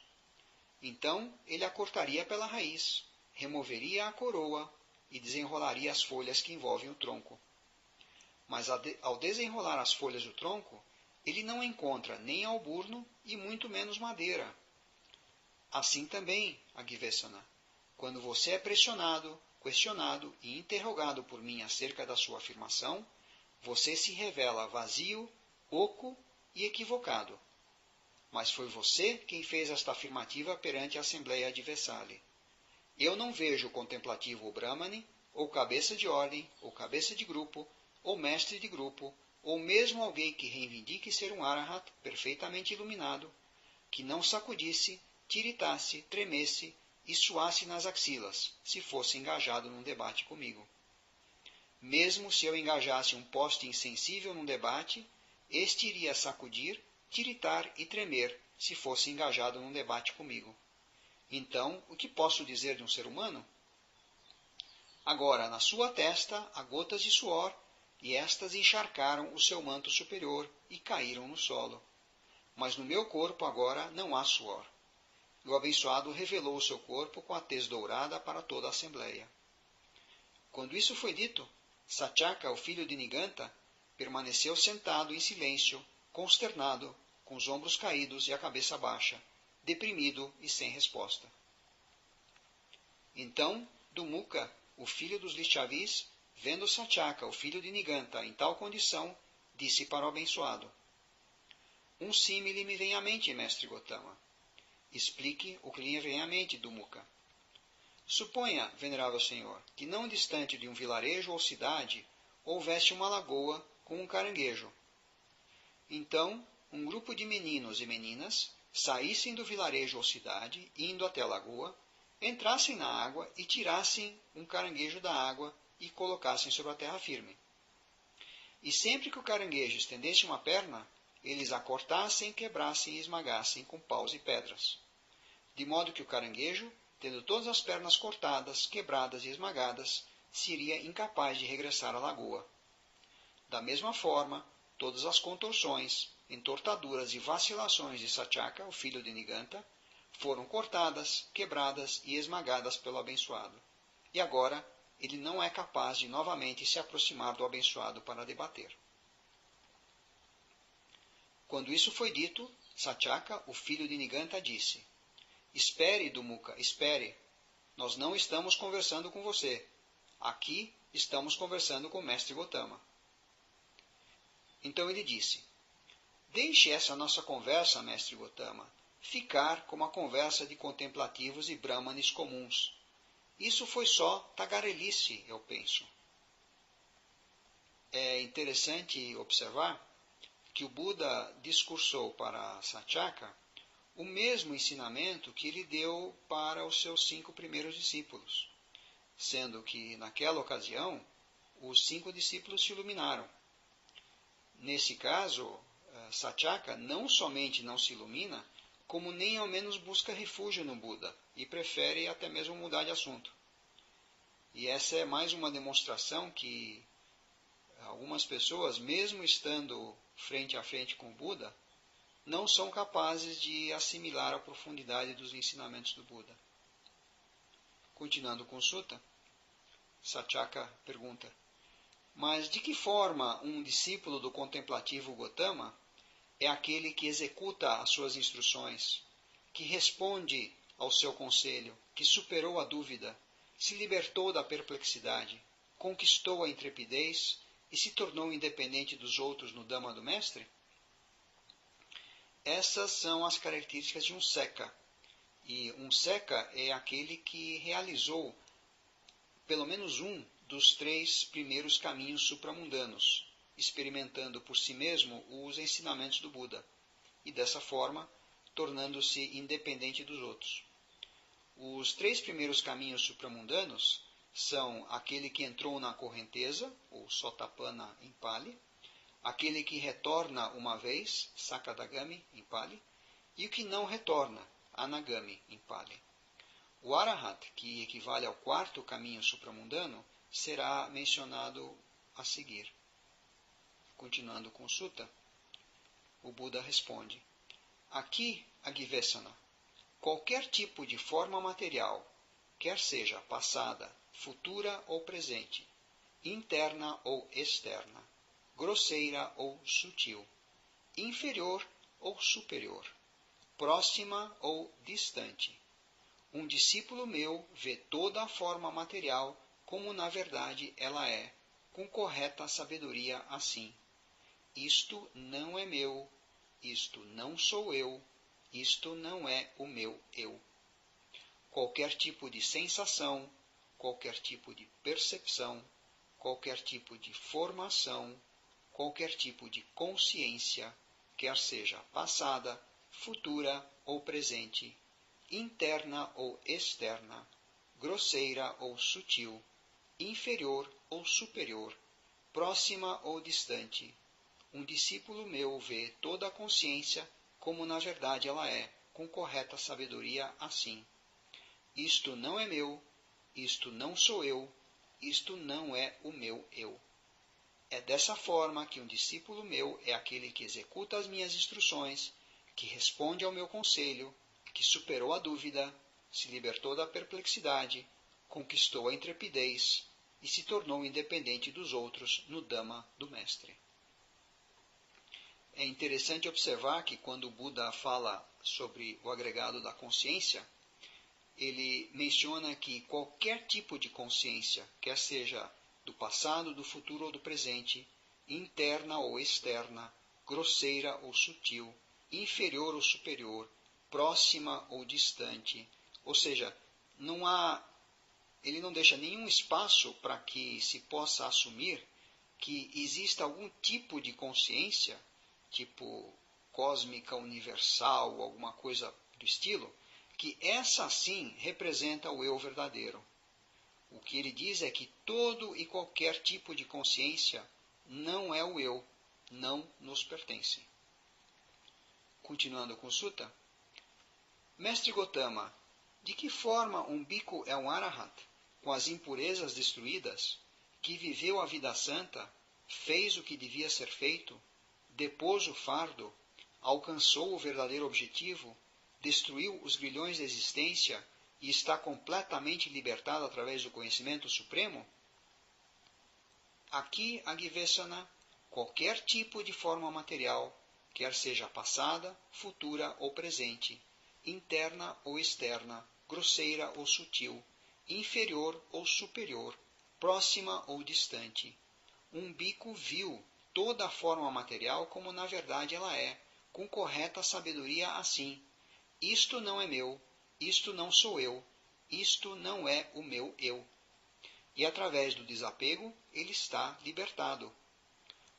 Então ele a cortaria pela raiz, removeria a coroa e desenrolaria as folhas que envolvem o tronco. Mas ao desenrolar as folhas do tronco, ele não encontra nem alburno e muito menos madeira. Assim também, Agivesana, quando você é pressionado, questionado e interrogado por mim acerca da sua afirmação, você se revela vazio, oco e equivocado. Mas foi você quem fez esta afirmativa perante a Assembleia de Vesali. Eu não vejo o contemplativo ou Brahmane, ou cabeça de ordem, ou cabeça de grupo, ou mestre de grupo, ou mesmo alguém que reivindique ser um Arahat perfeitamente iluminado, que não sacudisse, tiritasse, tremesse e suasse nas axilas, se fosse engajado num debate comigo. Mesmo se eu engajasse um poste insensível num debate, este iria sacudir, tiritar e tremer, se fosse engajado num debate comigo. Então, o que posso dizer de um ser humano? Agora, na sua testa, há gotas de suor, e estas encharcaram o seu manto superior e caíram no solo. Mas no meu corpo agora não há suor. E o abençoado revelou o seu corpo com a tez dourada para toda a assembleia. Quando isso foi dito, Satyaka, o filho de Niganta, permaneceu sentado em silêncio, consternado, com os ombros caídos e a cabeça baixa, deprimido e sem resposta. Então, Dumuka, o filho dos Lichavis, vendo Satyaka, o filho de Niganta, em tal condição, disse para o abençoado: Um símile me vem à mente, mestre Gotama. Explique o que lhe vem à mente, Dumuka. Suponha, venerável senhor, que não distante de um vilarejo ou cidade houvesse uma lagoa com um caranguejo. Então, um grupo de meninos e meninas saíssem do vilarejo ou cidade, indo até a lagoa, entrassem na água e tirassem um caranguejo da água e colocassem sobre a terra firme. E sempre que o caranguejo estendesse uma perna, eles a cortassem, quebrassem e esmagassem com paus e pedras. De modo que o caranguejo, tendo todas as pernas cortadas, quebradas e esmagadas, seria incapaz de regressar à lagoa. Da mesma forma, todas as contorções, entortaduras e vacilações de Satyaka, o filho de Niganta, foram cortadas, quebradas e esmagadas pelo abençoado. E agora, ele não é capaz de novamente se aproximar do abençoado para debater. Quando isso foi dito, Satyaka, o filho de Niganta, disse: Espere, Dumuka, espere. Nós não estamos conversando com você. Aqui estamos conversando com o mestre Gotama. Então ele disse: Deixe essa nossa conversa, mestre Gotama, ficar como a conversa de contemplativos e brahmanes comuns. Isso foi só tagarelice, eu penso. É interessante observar que o Buda discursou para Satyaka o mesmo ensinamento que ele deu para os seus 5 primeiros discípulos, sendo que, naquela ocasião, os 5 discípulos se iluminaram. Nesse caso, Satyaka não somente não se ilumina, como nem ao menos busca refúgio no Buda, e prefere até mesmo mudar de assunto. E essa é mais uma demonstração que algumas pessoas, mesmo estando frente a frente com o Buda, não são capazes de assimilar a profundidade dos ensinamentos do Buda. Continuando com o Sutta, Satyaka pergunta: Mas de que forma um discípulo do contemplativo Gotama é aquele que executa as suas instruções, que responde ao seu conselho, que superou a dúvida, se libertou da perplexidade, conquistou a intrepidez e se tornou independente dos outros no Dhamma do Mestre? Essas são as características de um Seka. E um Seka é aquele que realizou pelo menos um dos 3 primeiros caminhos supramundanos, experimentando por si mesmo os ensinamentos do Buda, e dessa forma tornando-se independente dos outros. Os 3 primeiros caminhos supramundanos são aquele que entrou na correnteza, ou Sotapanna em Pali, aquele que retorna uma vez, Sakadagami em Pali, e o que não retorna, Anagami em Pali. O Arahat, que equivale ao quarto caminho supramundano, será mencionado a seguir. Continuando com Sutta, o Buda responde: aqui, Agivesana, qualquer tipo de forma material, quer seja passada, futura ou presente, interna ou externa, grosseira ou sutil, inferior ou superior, próxima ou distante. Um discípulo meu vê toda a forma material como na verdade ela é, com correta sabedoria assim. Isto não é meu, isto não sou eu, isto não é o meu eu. Qualquer tipo de sensação, qualquer tipo de percepção, qualquer tipo de formação, qualquer tipo de consciência, quer seja passada, futura ou presente, interna ou externa, grosseira ou sutil, inferior ou superior, próxima ou distante. Um discípulo meu vê toda a consciência como na verdade ela é, com correta sabedoria assim. Isto não é meu, isto não sou eu, isto não é o meu eu. É dessa forma que um discípulo meu é aquele que executa as minhas instruções, que responde ao meu conselho, que superou a dúvida, se libertou da perplexidade, conquistou a intrepidez e se tornou independente dos outros no Dhamma do Mestre. É interessante observar que quando o Buda fala sobre o agregado da consciência, ele menciona que qualquer tipo de consciência, quer seja do passado, do futuro ou do presente, interna ou externa, grosseira ou sutil, inferior ou superior, próxima ou distante, ou seja, ele não deixa nenhum espaço para que se possa assumir que exista algum tipo de consciência, tipo cósmica, universal, alguma coisa do estilo, que essa sim representa o eu verdadeiro. O que ele diz é que todo e qualquer tipo de consciência não é o eu, não nos pertence. Continuando com Sutta, Mestre Gotama, de que forma um bhikkhu é um arahat, com as impurezas destruídas, que viveu a vida santa, fez o que devia ser feito, depôs o fardo, alcançou o verdadeiro objetivo, destruiu os grilhões da existência e está completamente libertado através do conhecimento supremo? Aqui, Agivesana, qualquer tipo de forma material, quer seja passada, futura ou presente, interna ou externa, grosseira ou sutil, inferior ou superior, próxima ou distante. Um bhikkhu viu toda a forma material como na verdade ela é, com correta sabedoria assim. Isto não é meu, isto não sou eu, isto não é o meu eu. E através do desapego ele está libertado.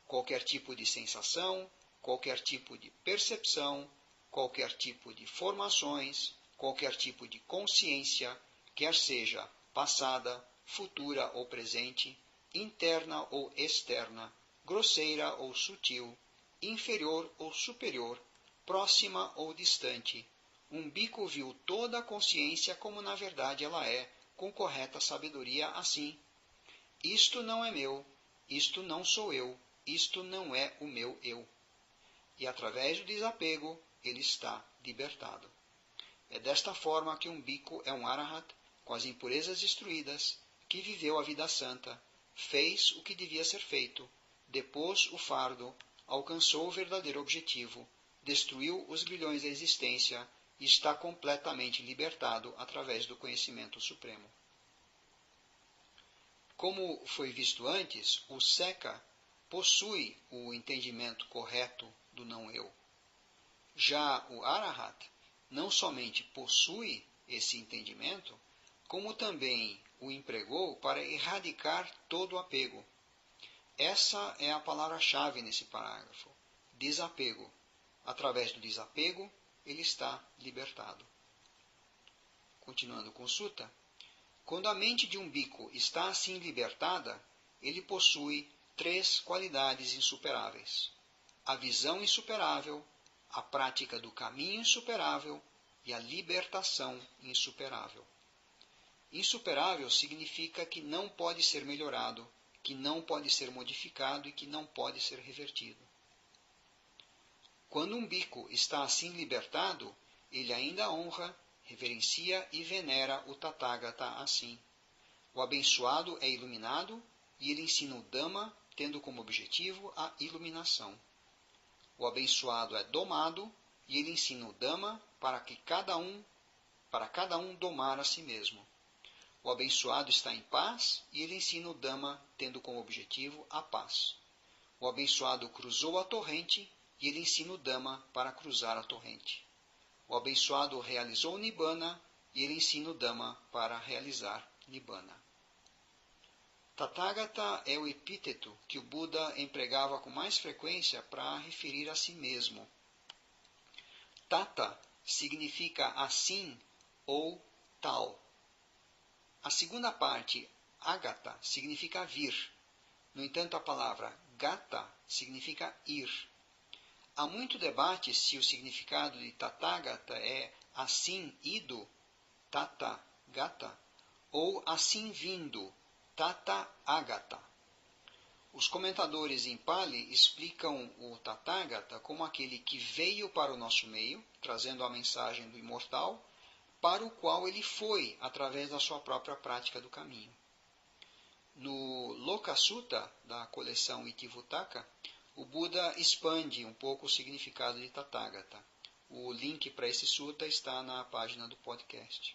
Qualquer tipo de sensação, qualquer tipo de percepção, qualquer tipo de formações, qualquer tipo de consciência, quer seja passada, futura ou presente, interna ou externa, grosseira ou sutil, inferior ou superior, próxima ou distante. Um bhikkhu viu toda a consciência como na verdade ela é, com correta sabedoria assim. Isto não é meu, isto não sou eu, isto não é o meu eu. E através do desapego, ele está libertado. É desta forma que um bhikkhu é um arahat, com as impurezas destruídas, que viveu a vida santa, fez o que devia ser feito, depôs o fardo, alcançou o verdadeiro objetivo, destruiu os grilhões da existência e está completamente libertado através do conhecimento supremo. Como foi visto antes, o Seka possui o entendimento correto do não-eu. Já o Arahat não somente possui esse entendimento, como também o empregou para erradicar todo o apego. Essa é a palavra-chave nesse parágrafo: desapego. Através do desapego, ele está libertado. Continuando com Sutta, quando a mente de um bhikkhu está assim libertada, ele possui 3 qualidades insuperáveis: a visão insuperável, a prática do caminho insuperável e a libertação insuperável. Insuperável significa que não pode ser melhorado, que não pode ser modificado e que não pode ser revertido. Quando um bhikkhu está assim libertado, ele ainda honra, reverencia e venera o Tathagata assim. O abençoado é iluminado e ele ensina o Dhamma, tendo como objetivo a iluminação. O abençoado é domado e ele ensina o Dhamma para cada um domar a si mesmo. O abençoado está em paz e ele ensina o Dhamma, tendo como objetivo a paz. O abençoado cruzou a torrente e ele ensina o Dhamma para cruzar a torrente. O abençoado realizou o Nibbana e ele ensina o Dhamma para realizar Nibbana. Tathagata é o epíteto que o Buda empregava com mais frequência para referir a si mesmo. Tata significa assim ou tal. A segunda parte, agata, significa vir. No entanto, a palavra gata significa ir. Há muito debate se o significado de Tathagata é assim ido, tata gata, ou assim vindo, tata agata. Os comentadores em Pali explicam o Tathagata como aquele que veio para o nosso meio, trazendo a mensagem do imortal, para o qual ele foi através da sua própria prática do caminho. No Loka Sutta, da coleção Itivuttaka, o Buda expande um pouco o significado de Tathagata. O link para esse sutta está na página do podcast.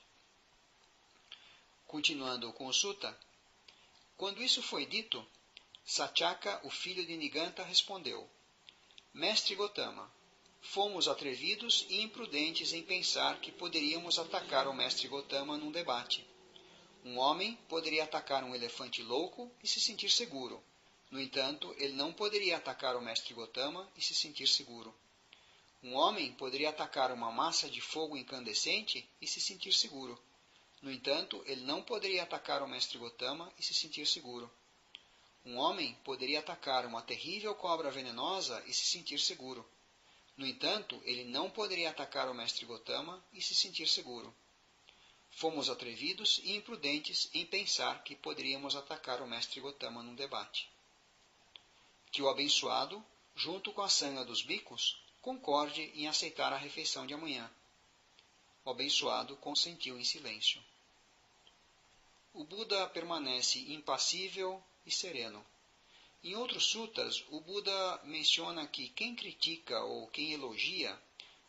Continuando com o sutta, quando isso foi dito, Satyaka, o filho de Niganta, respondeu: Mestre Gotama, fomos atrevidos e imprudentes em pensar que poderíamos atacar o mestre Gotama num debate. Um homem poderia atacar um elefante louco e se sentir seguro. No entanto, ele não poderia atacar o mestre Gotama e se sentir seguro. Um homem poderia atacar uma massa de fogo incandescente e se sentir seguro. No entanto, ele não poderia atacar o mestre Gotama e se sentir seguro. Um homem poderia atacar uma terrível cobra venenosa e se sentir seguro. No entanto, ele não poderia atacar o mestre Gotama e se sentir seguro. Fomos atrevidos e imprudentes em pensar que poderíamos atacar o mestre Gotama num debate. Que o abençoado, junto com a sanga dos bhikkhus, concorde em aceitar a refeição de amanhã. O abençoado consentiu em silêncio. O Buda permanece impassível e sereno. Em outros suttas, o Buda menciona que quem critica ou quem elogia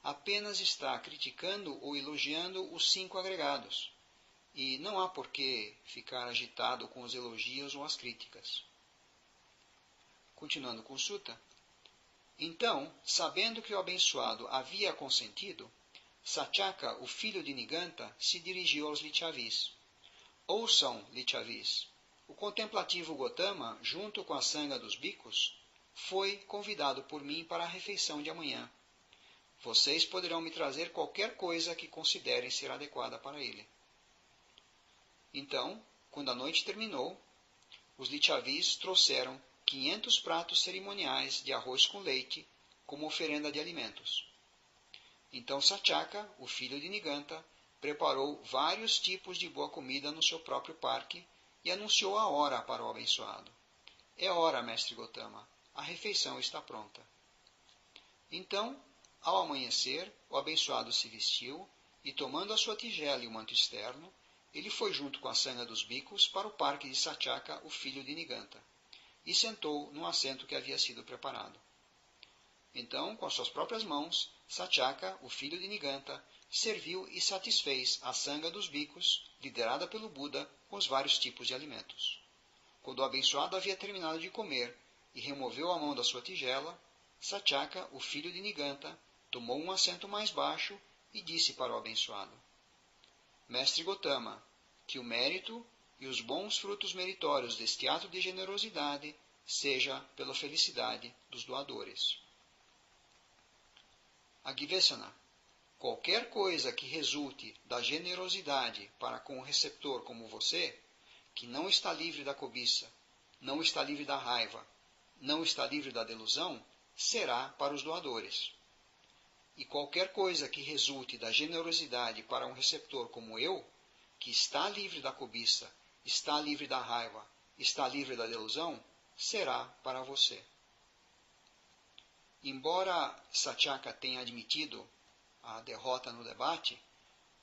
apenas está criticando ou elogiando os 5 agregados, e não há por que ficar agitado com os elogios ou as críticas. Continuando com o sutta. Então, sabendo que o abençoado havia consentido, Satyaka, o filho de Niganta, se dirigiu aos Lichavis. Ouçam, Lichavis, o contemplativo Gotama, junto com a sanga dos bhikkhus, foi convidado por mim para a refeição de amanhã. Vocês poderão me trazer qualquer coisa que considerem ser adequada para ele. Então, quando a noite terminou, os Lichavis trouxeram 500 pratos cerimoniais de arroz com leite como oferenda de alimentos. Então Satyaka, o filho de Niganta, preparou vários tipos de boa comida no seu próprio parque e anunciou a hora para o abençoado. É hora, mestre Gotama, a refeição está pronta. Então, ao amanhecer, o abençoado se vestiu e, tomando a sua tigela e o manto externo, ele foi junto com a sanga dos bhikkhus para o parque de Satyaka, o filho de Niganta, e sentou no assento que havia sido preparado. Então, com as suas próprias mãos, Satyaka, o filho de Niganta, serviu e satisfez a sanga dos bhikkhus, liderada pelo Buda, com os vários tipos de alimentos. Quando o abençoado havia terminado de comer e removeu a mão da sua tigela, Satyaka, o filho de Niganta, tomou um assento mais baixo e disse para o abençoado: Mestre Gotama, que o mérito e os bons frutos meritórios deste ato de generosidade seja pela felicidade dos doadores. Agivesana, qualquer coisa que resulte da generosidade para com o receptor como você, que não está livre da cobiça, não está livre da raiva, não está livre da delusão, será para os doadores. E qualquer coisa que resulte da generosidade para um receptor como eu, que está livre da cobiça, está livre da raiva, está livre da delusão, será para você. Embora Satyaka tenha admitido a derrota no debate,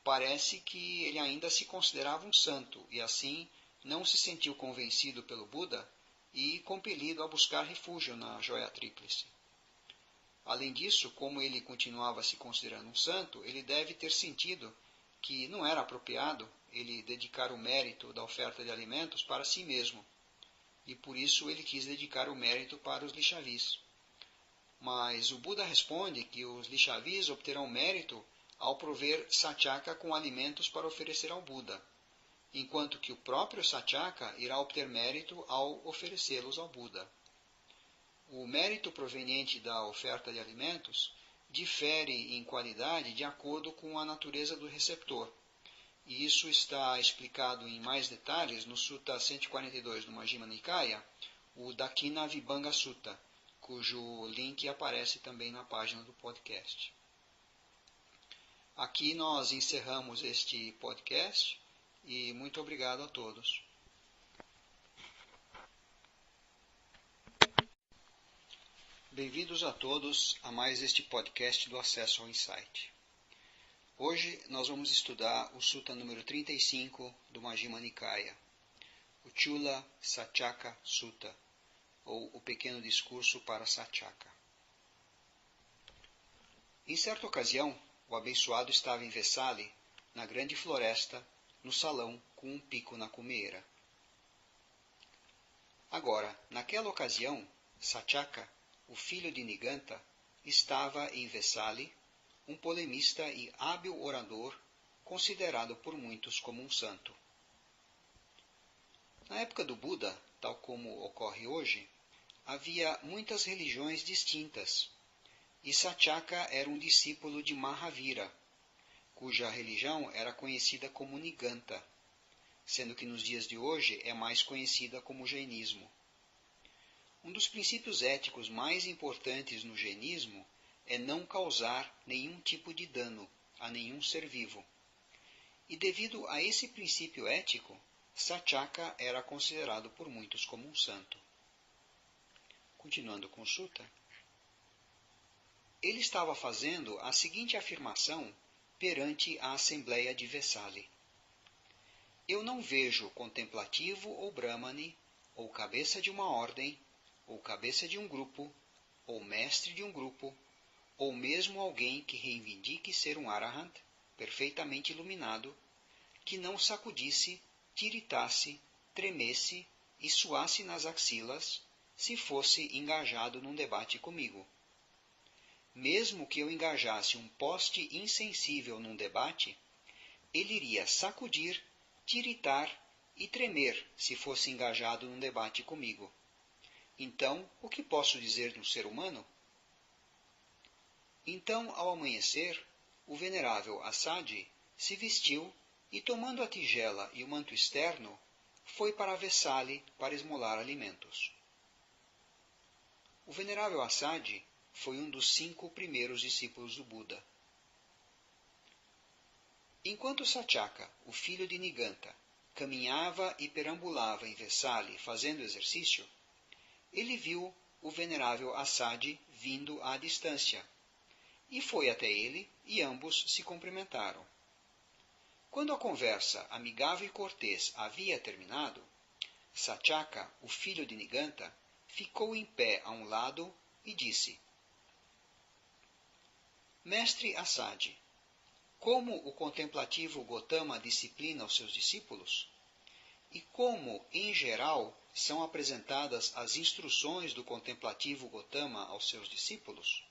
parece que ele ainda se considerava um santo e assim não se sentiu convencido pelo Buda e compelido a buscar refúgio na joia tríplice. Além disso, como ele continuava se considerando um santo, ele deve ter sentido que não era apropriado ele dedicar o mérito da oferta de alimentos para si mesmo, e por isso ele quis dedicar o mérito para os lixavis. Mas o Buda responde que os lixavis obterão mérito ao prover Satyaka com alimentos para oferecer ao Buda, enquanto que o próprio Satyaka irá obter mérito ao oferecê-los ao Buda. O mérito proveniente da oferta de alimentos difere em qualidade de acordo com a natureza do receptor, e isso está explicado em mais detalhes no Sutta 142 do Majjhima Nikaya, o Dakina Vibhanga Sutta, cujo link aparece também na página do podcast. Aqui nós encerramos este podcast e muito obrigado a todos. Bem-vindos a todos a mais este podcast do Acesso ao Insight. Hoje nós vamos estudar o Sutta número 35 do Majjhima Nikaya, o Chula Satyaka Sutta, ou o Pequeno Discurso para Satyaka. Em certa ocasião, o abençoado estava em Vesali, na grande floresta, no salão com um pico na cumeira. Agora, naquela ocasião, Satyaka, o filho de Niganta, estava em Vesali, um polemista e hábil orador, considerado por muitos como um santo. Na época do Buda, tal como ocorre hoje, havia muitas religiões distintas, e Satyaka era um discípulo de Mahavira, cuja religião era conhecida como Niganta, sendo que nos dias de hoje é mais conhecida como jainismo. Um dos princípios éticos mais importantes no jainismo é não causar nenhum tipo de dano a nenhum ser vivo. E devido a esse princípio ético, Satyaka era considerado por muitos como um santo. Continuando com o Sutta, ele estava fazendo a seguinte afirmação perante a Assembleia de Vesali. Eu não vejo contemplativo ou brahmane, ou cabeça de uma ordem, ou cabeça de um grupo, ou mestre de um grupo, ou mesmo alguém que reivindique ser um arahant, perfeitamente iluminado, que não sacudisse, tiritasse, tremesse e suasse nas axilas, se fosse engajado num debate comigo. Mesmo que eu engajasse um poste insensível num debate, ele iria sacudir, tiritar e tremer se fosse engajado num debate comigo. Então, o que posso dizer de um ser humano? Então, ao amanhecer, o venerável Assadi se vestiu e, tomando a tigela e o manto externo, foi para Vesali para esmolar alimentos. O venerável Assadi foi um dos 5 primeiros discípulos do Buda. Enquanto Satyaka, o filho de Niganta, caminhava e perambulava em Vesali fazendo exercício, ele viu o venerável Assadi vindo à distância, e foi até ele e ambos se cumprimentaram. Quando a conversa amigável e cortês havia terminado, Satyaka, o filho de Niganta, ficou em pé a um lado e disse: Mestre Assadi, como o contemplativo Gotama disciplina os seus discípulos? E como, em geral, são apresentadas as instruções do contemplativo Gotama aos seus discípulos?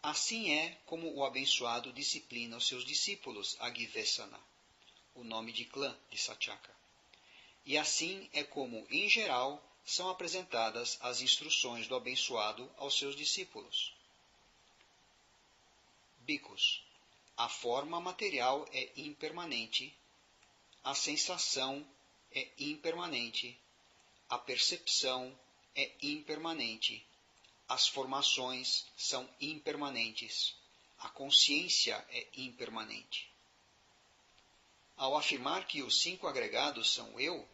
Assim é como o abençoado disciplina os seus discípulos, Agivesana, o nome de clã de Satyaka. E assim é como, em geral, são apresentadas as instruções do abençoado aos seus discípulos. Bhikkhus, a forma material é impermanente, a sensação é impermanente, a percepção é impermanente, as formações são impermanentes, a consciência é impermanente. Ao afirmar que os 5 agregados são eu,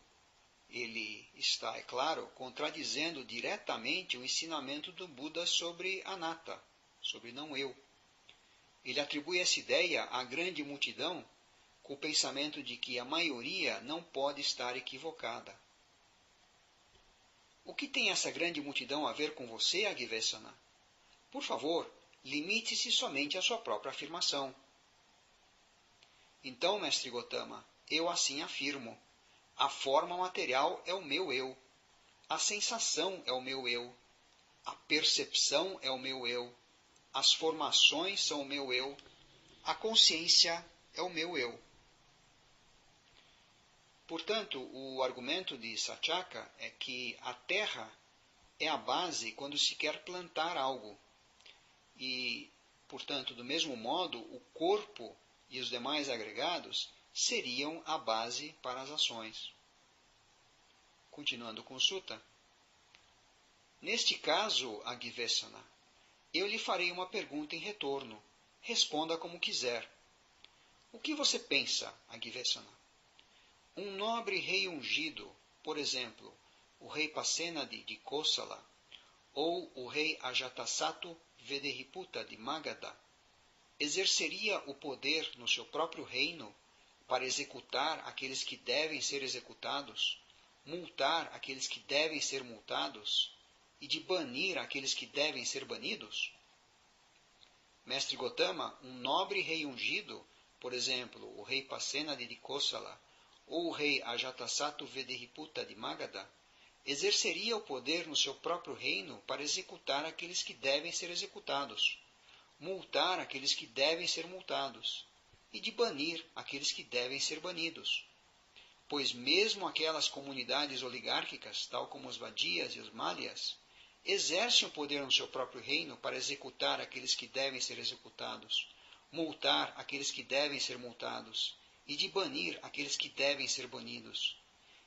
ele está, é claro, contradizendo diretamente o ensinamento do Buda sobre anatta, sobre não eu. Ele atribui essa ideia à grande multidão com o pensamento de que a maioria não pode estar equivocada. O que tem essa grande multidão a ver com você, Agivesana? Por favor, limite-se somente à sua própria afirmação. Então, mestre Gotama, eu assim afirmo. A forma material é o meu eu. A sensação é o meu eu. A percepção é o meu eu. As formações são o meu eu. A consciência é o meu eu. Portanto, o argumento de Satyaka é que a terra é a base quando se quer plantar algo. E, portanto, do mesmo modo, o corpo e os demais agregados seriam a base para as ações. Continuando com o Sutta. Neste caso, Agivesana, eu lhe farei uma pergunta em retorno. Responda como quiser. O que você pensa, Agivesana? Um nobre rei ungido, por exemplo, o rei Pasenadi de Kosala, ou o rei Ajatasattu Vederiputa de Magadha, exerceria o poder no seu próprio reino para executar aqueles que devem ser executados, multar aqueles que devem ser multados e de banir aqueles que devem ser banidos? Mestre Gotama, um nobre rei ungido, por exemplo, o rei Pasenadi de Kosala, ou o rei Ajatasattu Vederiputa de Magadha, exerceria o poder no seu próprio reino para executar aqueles que devem ser executados, multar aqueles que devem ser multados, e de banir aqueles que devem ser banidos. Pois mesmo aquelas comunidades oligárquicas, tal como os Vadias e os Malyas, exercem o poder no seu próprio reino para executar aqueles que devem ser executados, multar aqueles que devem ser multados, e de banir aqueles que devem ser banidos.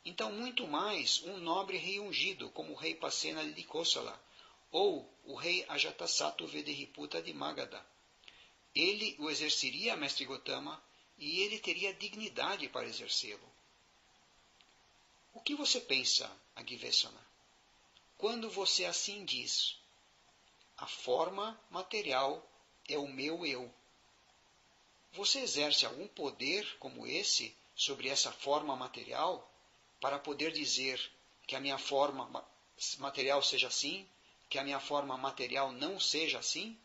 Então, muito mais um nobre rei ungido, como o rei Pasenadi de Kosala, ou o rei Ajatasattu Vederiputa de Magadha. Ele o exerceria, mestre Gotama, e ele teria dignidade para exercê-lo. O que você pensa, Agivesana? Quando você assim diz, a forma material é o meu eu. Você exerce algum poder como esse sobre essa forma material para poder dizer que a minha forma material seja assim, que a minha forma material não seja assim?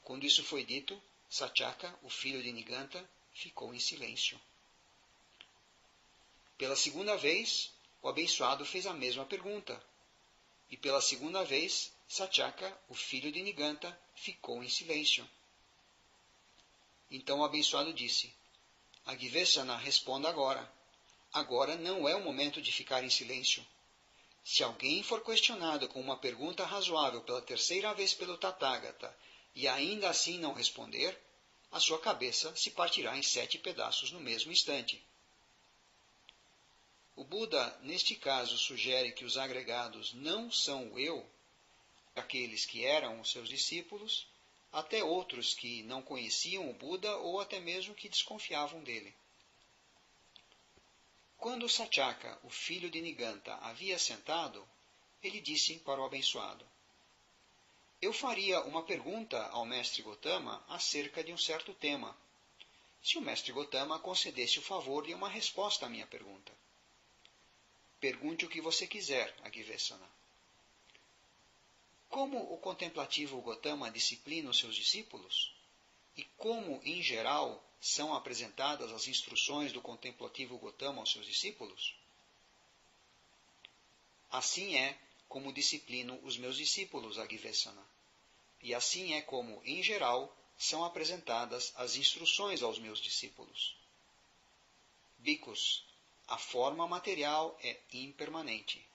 Quando isso foi dito, Satyaka, o filho de Niganta, ficou em silêncio. Pela segunda vez, o abençoado fez a mesma pergunta. E pela segunda vez, Satyaka, o filho de Niganta, ficou em silêncio. Então o abençoado disse, Agivesana, responda agora. Agora não é o momento de ficar em silêncio. Se alguém for questionado com uma pergunta razoável pela terceira vez pelo Tathagata e ainda assim não responder, a sua cabeça se partirá em 7 pedaços no mesmo instante. O Buda, neste caso, sugere que os agregados não são o eu, aqueles que eram os seus discípulos, até outros que não conheciam o Buda ou até mesmo que desconfiavam dele. Quando Satyaka, o filho de Niganta, havia sentado, ele disse para o abençoado, eu faria uma pergunta ao mestre Gotama acerca de um certo tema, se o mestre Gotama concedesse o favor de uma resposta à minha pergunta. Pergunte o que você quiser, Agivesana. Como o contemplativo Gotama disciplina os seus discípulos? E como, em geral, são apresentadas as instruções do contemplativo Gotama aos seus discípulos? Assim é como disciplino os meus discípulos, Agivesana. E assim é como, em geral, são apresentadas as instruções aos meus discípulos. Bhikkhus, a forma material é impermanente.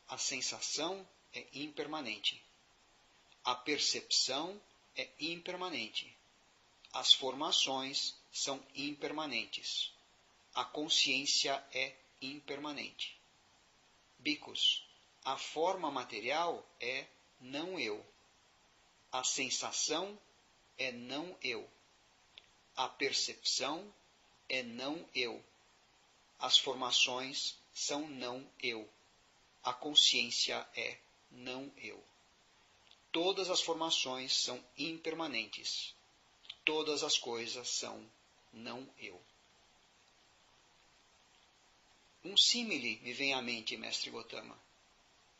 A sensação é impermanente. A percepção é impermanente. As formações são impermanentes. A consciência é impermanente. Bhikkhus, a forma material é não eu. A sensação é não eu. A percepção é não eu. As formações são não eu. A consciência é não eu. Todas as formações são impermanentes. Todas as coisas são não eu. Um símile me vem à mente, mestre Gotama.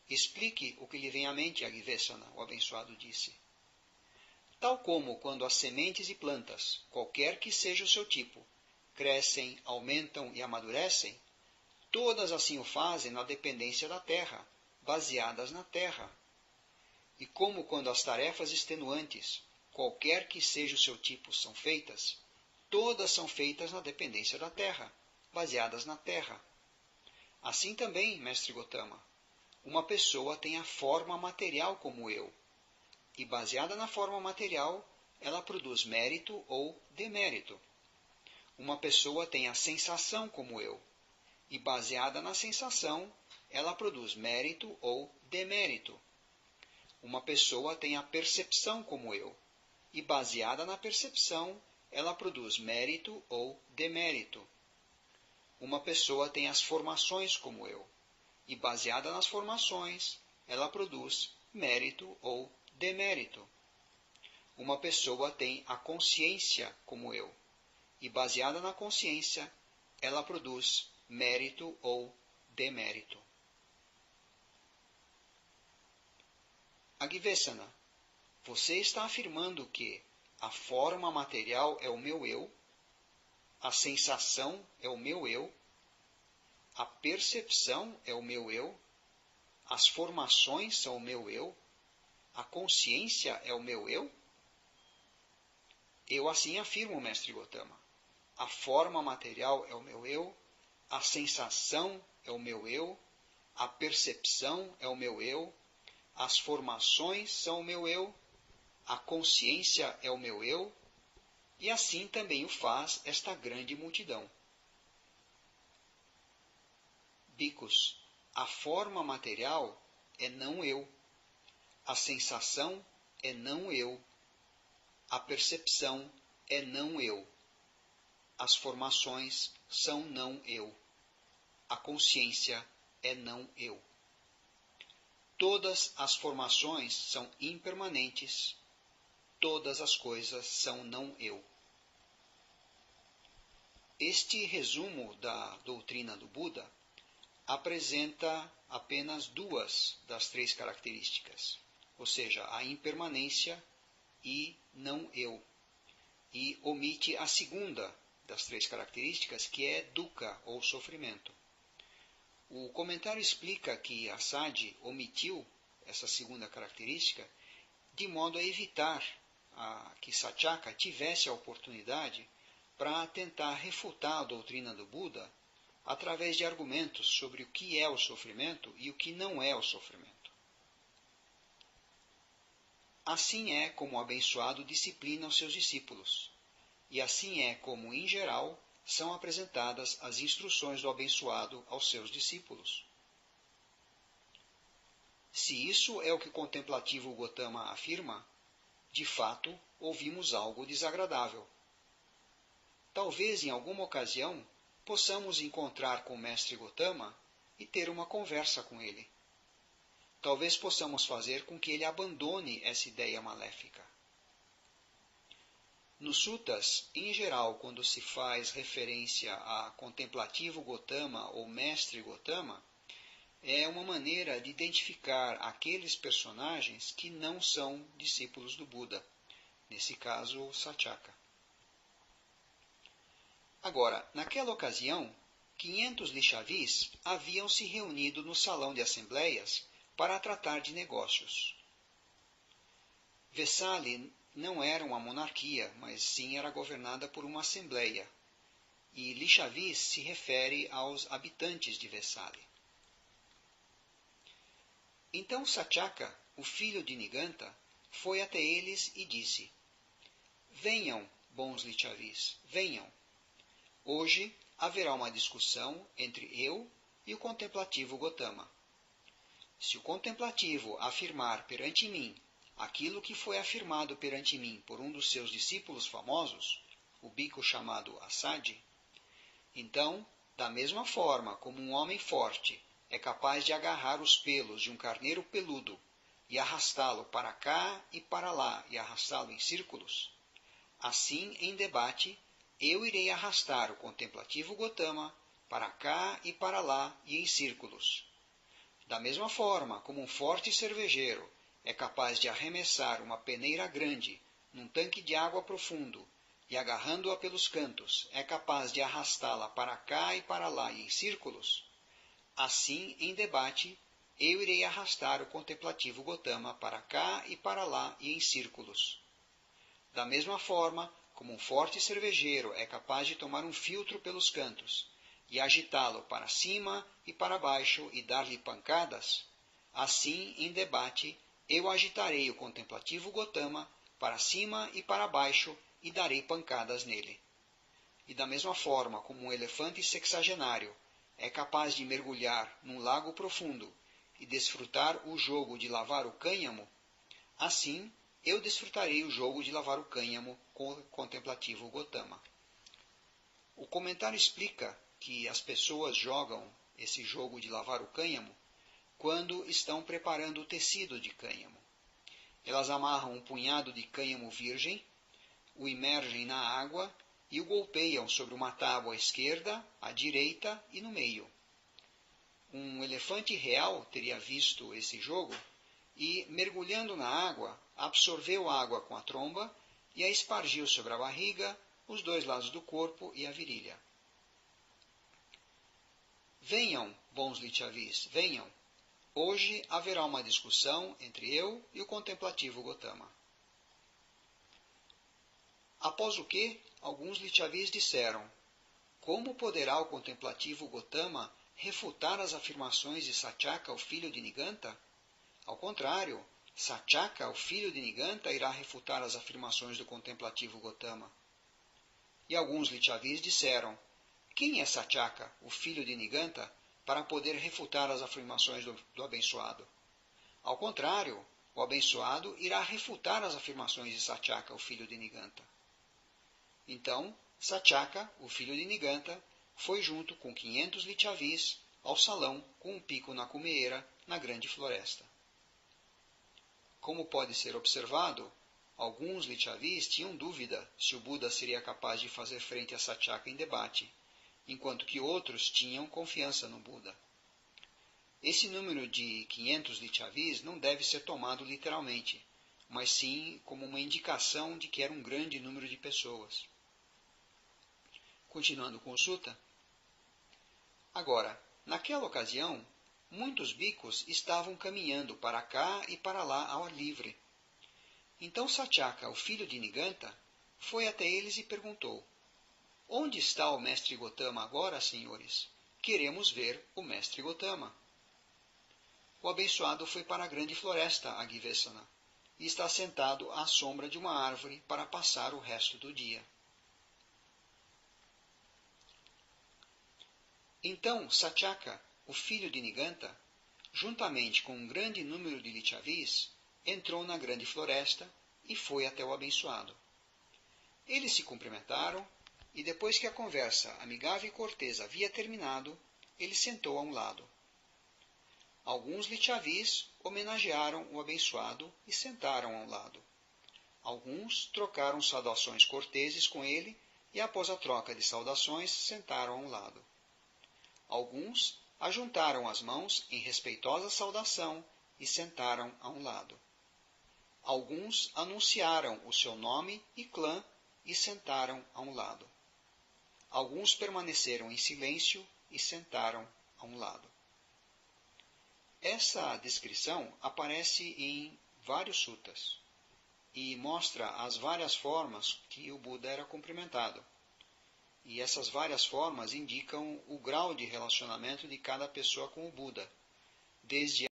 Explique o que lhe vem à mente, Agivesana, o abençoado disse. Tal como quando as sementes e plantas, qualquer que seja o seu tipo, crescem, aumentam e amadurecem, todas assim o fazem na dependência da terra, baseadas na terra. E como quando as tarefas extenuantes, qualquer que seja o seu tipo, são feitas, todas são feitas na dependência da terra, baseadas na terra. Assim também, mestre Gotama, uma pessoa tem a forma material como eu, e baseada na forma material, ela produz mérito ou demérito. Uma pessoa tem a sensação como eu, e baseada na sensação, ela produz mérito ou demérito. Uma pessoa tem a percepção como eu, e baseada na percepção, ela produz mérito ou demérito. Uma pessoa tem as formações como eu, e baseada nas formações, ela produz mérito ou demérito. Uma pessoa tem a consciência como eu, e baseada na consciência, ela produz mérito ou demérito. Agivesana, você está afirmando que a forma material é o meu eu, a sensação é o meu eu, a percepção é o meu eu, as formações são o meu eu, a consciência é o meu eu? Eu assim afirmo, mestre Gotama. A forma material é o meu eu, a sensação é o meu eu, a percepção é o meu eu, as formações são o meu eu, a consciência é o meu eu, e assim também o faz esta grande multidão. Bicos, a forma material é não eu, a sensação é não eu, a percepção é não eu, as formações são não eu, a consciência é não eu. Todas as formações são impermanentes, todas as coisas são não eu. Este resumo da doutrina do Buda apresenta apenas duas das três características, ou seja, a impermanência e não eu, e omite a segunda das três características, que é dukkha, ou sofrimento. O comentário explica que Asadi omitiu essa segunda característica de modo a evitar que Satyaka tivesse a oportunidade para tentar refutar a doutrina do Buda através de argumentos sobre o que é o sofrimento e o que não é o sofrimento. Assim é como o abençoado disciplina os seus discípulos, e assim é como, em geral, são apresentadas as instruções do abençoado aos seus discípulos. Se isso é o que o contemplativo Gotama afirma, de fato, ouvimos algo desagradável. Talvez, em alguma ocasião, possamos encontrar com o mestre Gotama e ter uma conversa com ele. Talvez possamos fazer com que ele abandone essa ideia maléfica. Nos suttas, em geral, quando se faz referência a contemplativo Gotama ou mestre Gotama, é uma maneira de identificar aqueles personagens que não são discípulos do Buda, nesse caso, Satyaka. Agora, naquela ocasião, 500 lixavis haviam se reunido no salão de assembleias para tratar de negócios. Vesali não era uma monarquia, mas sim era governada por uma assembleia, e lixavis se refere aos habitantes de Vesali. Então Satyaka, o filho de Niganta, foi até eles e disse: Venham, bons lixavis, venham. Hoje haverá uma discussão entre eu e o contemplativo Gotama. Se o contemplativo afirmar perante mim aquilo que foi afirmado perante mim por um dos seus discípulos famosos, o bico chamado Asadi, Então, da mesma forma como um homem forte é capaz de agarrar os pelos de um carneiro peludo e arrastá-lo para cá e para lá e arrastá-lo em círculos, assim, em debate, eu irei arrastar o contemplativo Gotama para cá e para lá e em círculos. Da mesma forma como um forte cervejeiro é capaz de arremessar uma peneira grande num tanque de água profundo e, agarrando-a pelos cantos, é capaz de arrastá-la para cá e para lá e em círculos, assim, em debate, eu irei arrastar o contemplativo Gotama para cá e para lá e em círculos. Da mesma forma como um forte cervejeiro é capaz de tomar um filtro pelos cantos e agitá-lo para cima e para baixo e dar-lhe pancadas, assim, em debate, eu agitarei o contemplativo Gotama para cima e para baixo e darei pancadas nele. E da mesma forma como um elefante sexagenário é capaz de mergulhar num lago profundo e desfrutar o jogo de lavar o cânhamo, assim eu desfrutarei o jogo de lavar o cânhamo com o contemplativo Gotama. O comentário explica que as pessoas jogam esse jogo de lavar o cânhamo quando estão preparando o tecido de cânhamo. Elas amarram um punhado de cânhamo virgem, o imergem na água e o golpeiam sobre uma tábua à esquerda, à direita e no meio. Um elefante real teria visto esse jogo e, mergulhando na água, absorveu a água com a tromba e a espargiu sobre a barriga, os dois lados do corpo e a virilha. Venham, bons Lityavis, venham. Hoje haverá uma discussão entre eu e o contemplativo Gotama. Após o que, alguns Lityavis disseram: como poderá o contemplativo Gotama refutar as afirmações de Satyaka, o filho de Niganta? Ao contrário, Satyaka, o filho de Niganta, irá refutar as afirmações do contemplativo Gotama. E alguns Lityavis disseram: quem é Satyaka, o filho de Niganta, para poder refutar as afirmações do abençoado? Ao contrário, o abençoado irá refutar as afirmações de Satyaka, o filho de Niganta. Então, Satyaka, o filho de Niganta, foi junto com 500 Lityavis ao salão com um pico na cumeeira na grande floresta. Como pode ser observado, alguns Lityavis tinham dúvida se o Buda seria capaz de fazer frente a Satyaka em debate, enquanto que outros tinham confiança no Buda. Esse número de 500 Lityavis não deve ser tomado literalmente, mas sim como uma indicação de que era um grande número de pessoas. Continuando com o Sutta. Agora, naquela ocasião, muitos bhikkhus estavam caminhando para cá e para lá ao ar livre. Então Satyaka, o filho de Niganta, foi até eles e perguntou: onde está o mestre Gotama agora, senhores? Queremos ver o mestre Gotama. O abençoado foi para a grande floresta, Agivesana, e está sentado à sombra de uma árvore para passar o resto do dia. Então Satyaka, o filho de Niganta, juntamente com um grande número de Lityavis, entrou na grande floresta e foi até o abençoado. Eles se cumprimentaram e, depois que a conversa amigável e cortês havia terminado, ele sentou a um lado. Alguns Lityavis homenagearam o abençoado e sentaram a um lado. Alguns trocaram saudações corteses com ele e, após a troca de saudações, sentaram a um lado. Alguns ajuntaram as mãos em respeitosa saudação e sentaram a um lado. Alguns anunciaram o seu nome e clã e sentaram a um lado. Alguns permaneceram em silêncio e sentaram a um lado. Essa descrição aparece em vários suttas e mostra as várias formas que o Buda era cumprimentado. E essas várias formas indicam o grau de relacionamento de cada pessoa com o Buda, desde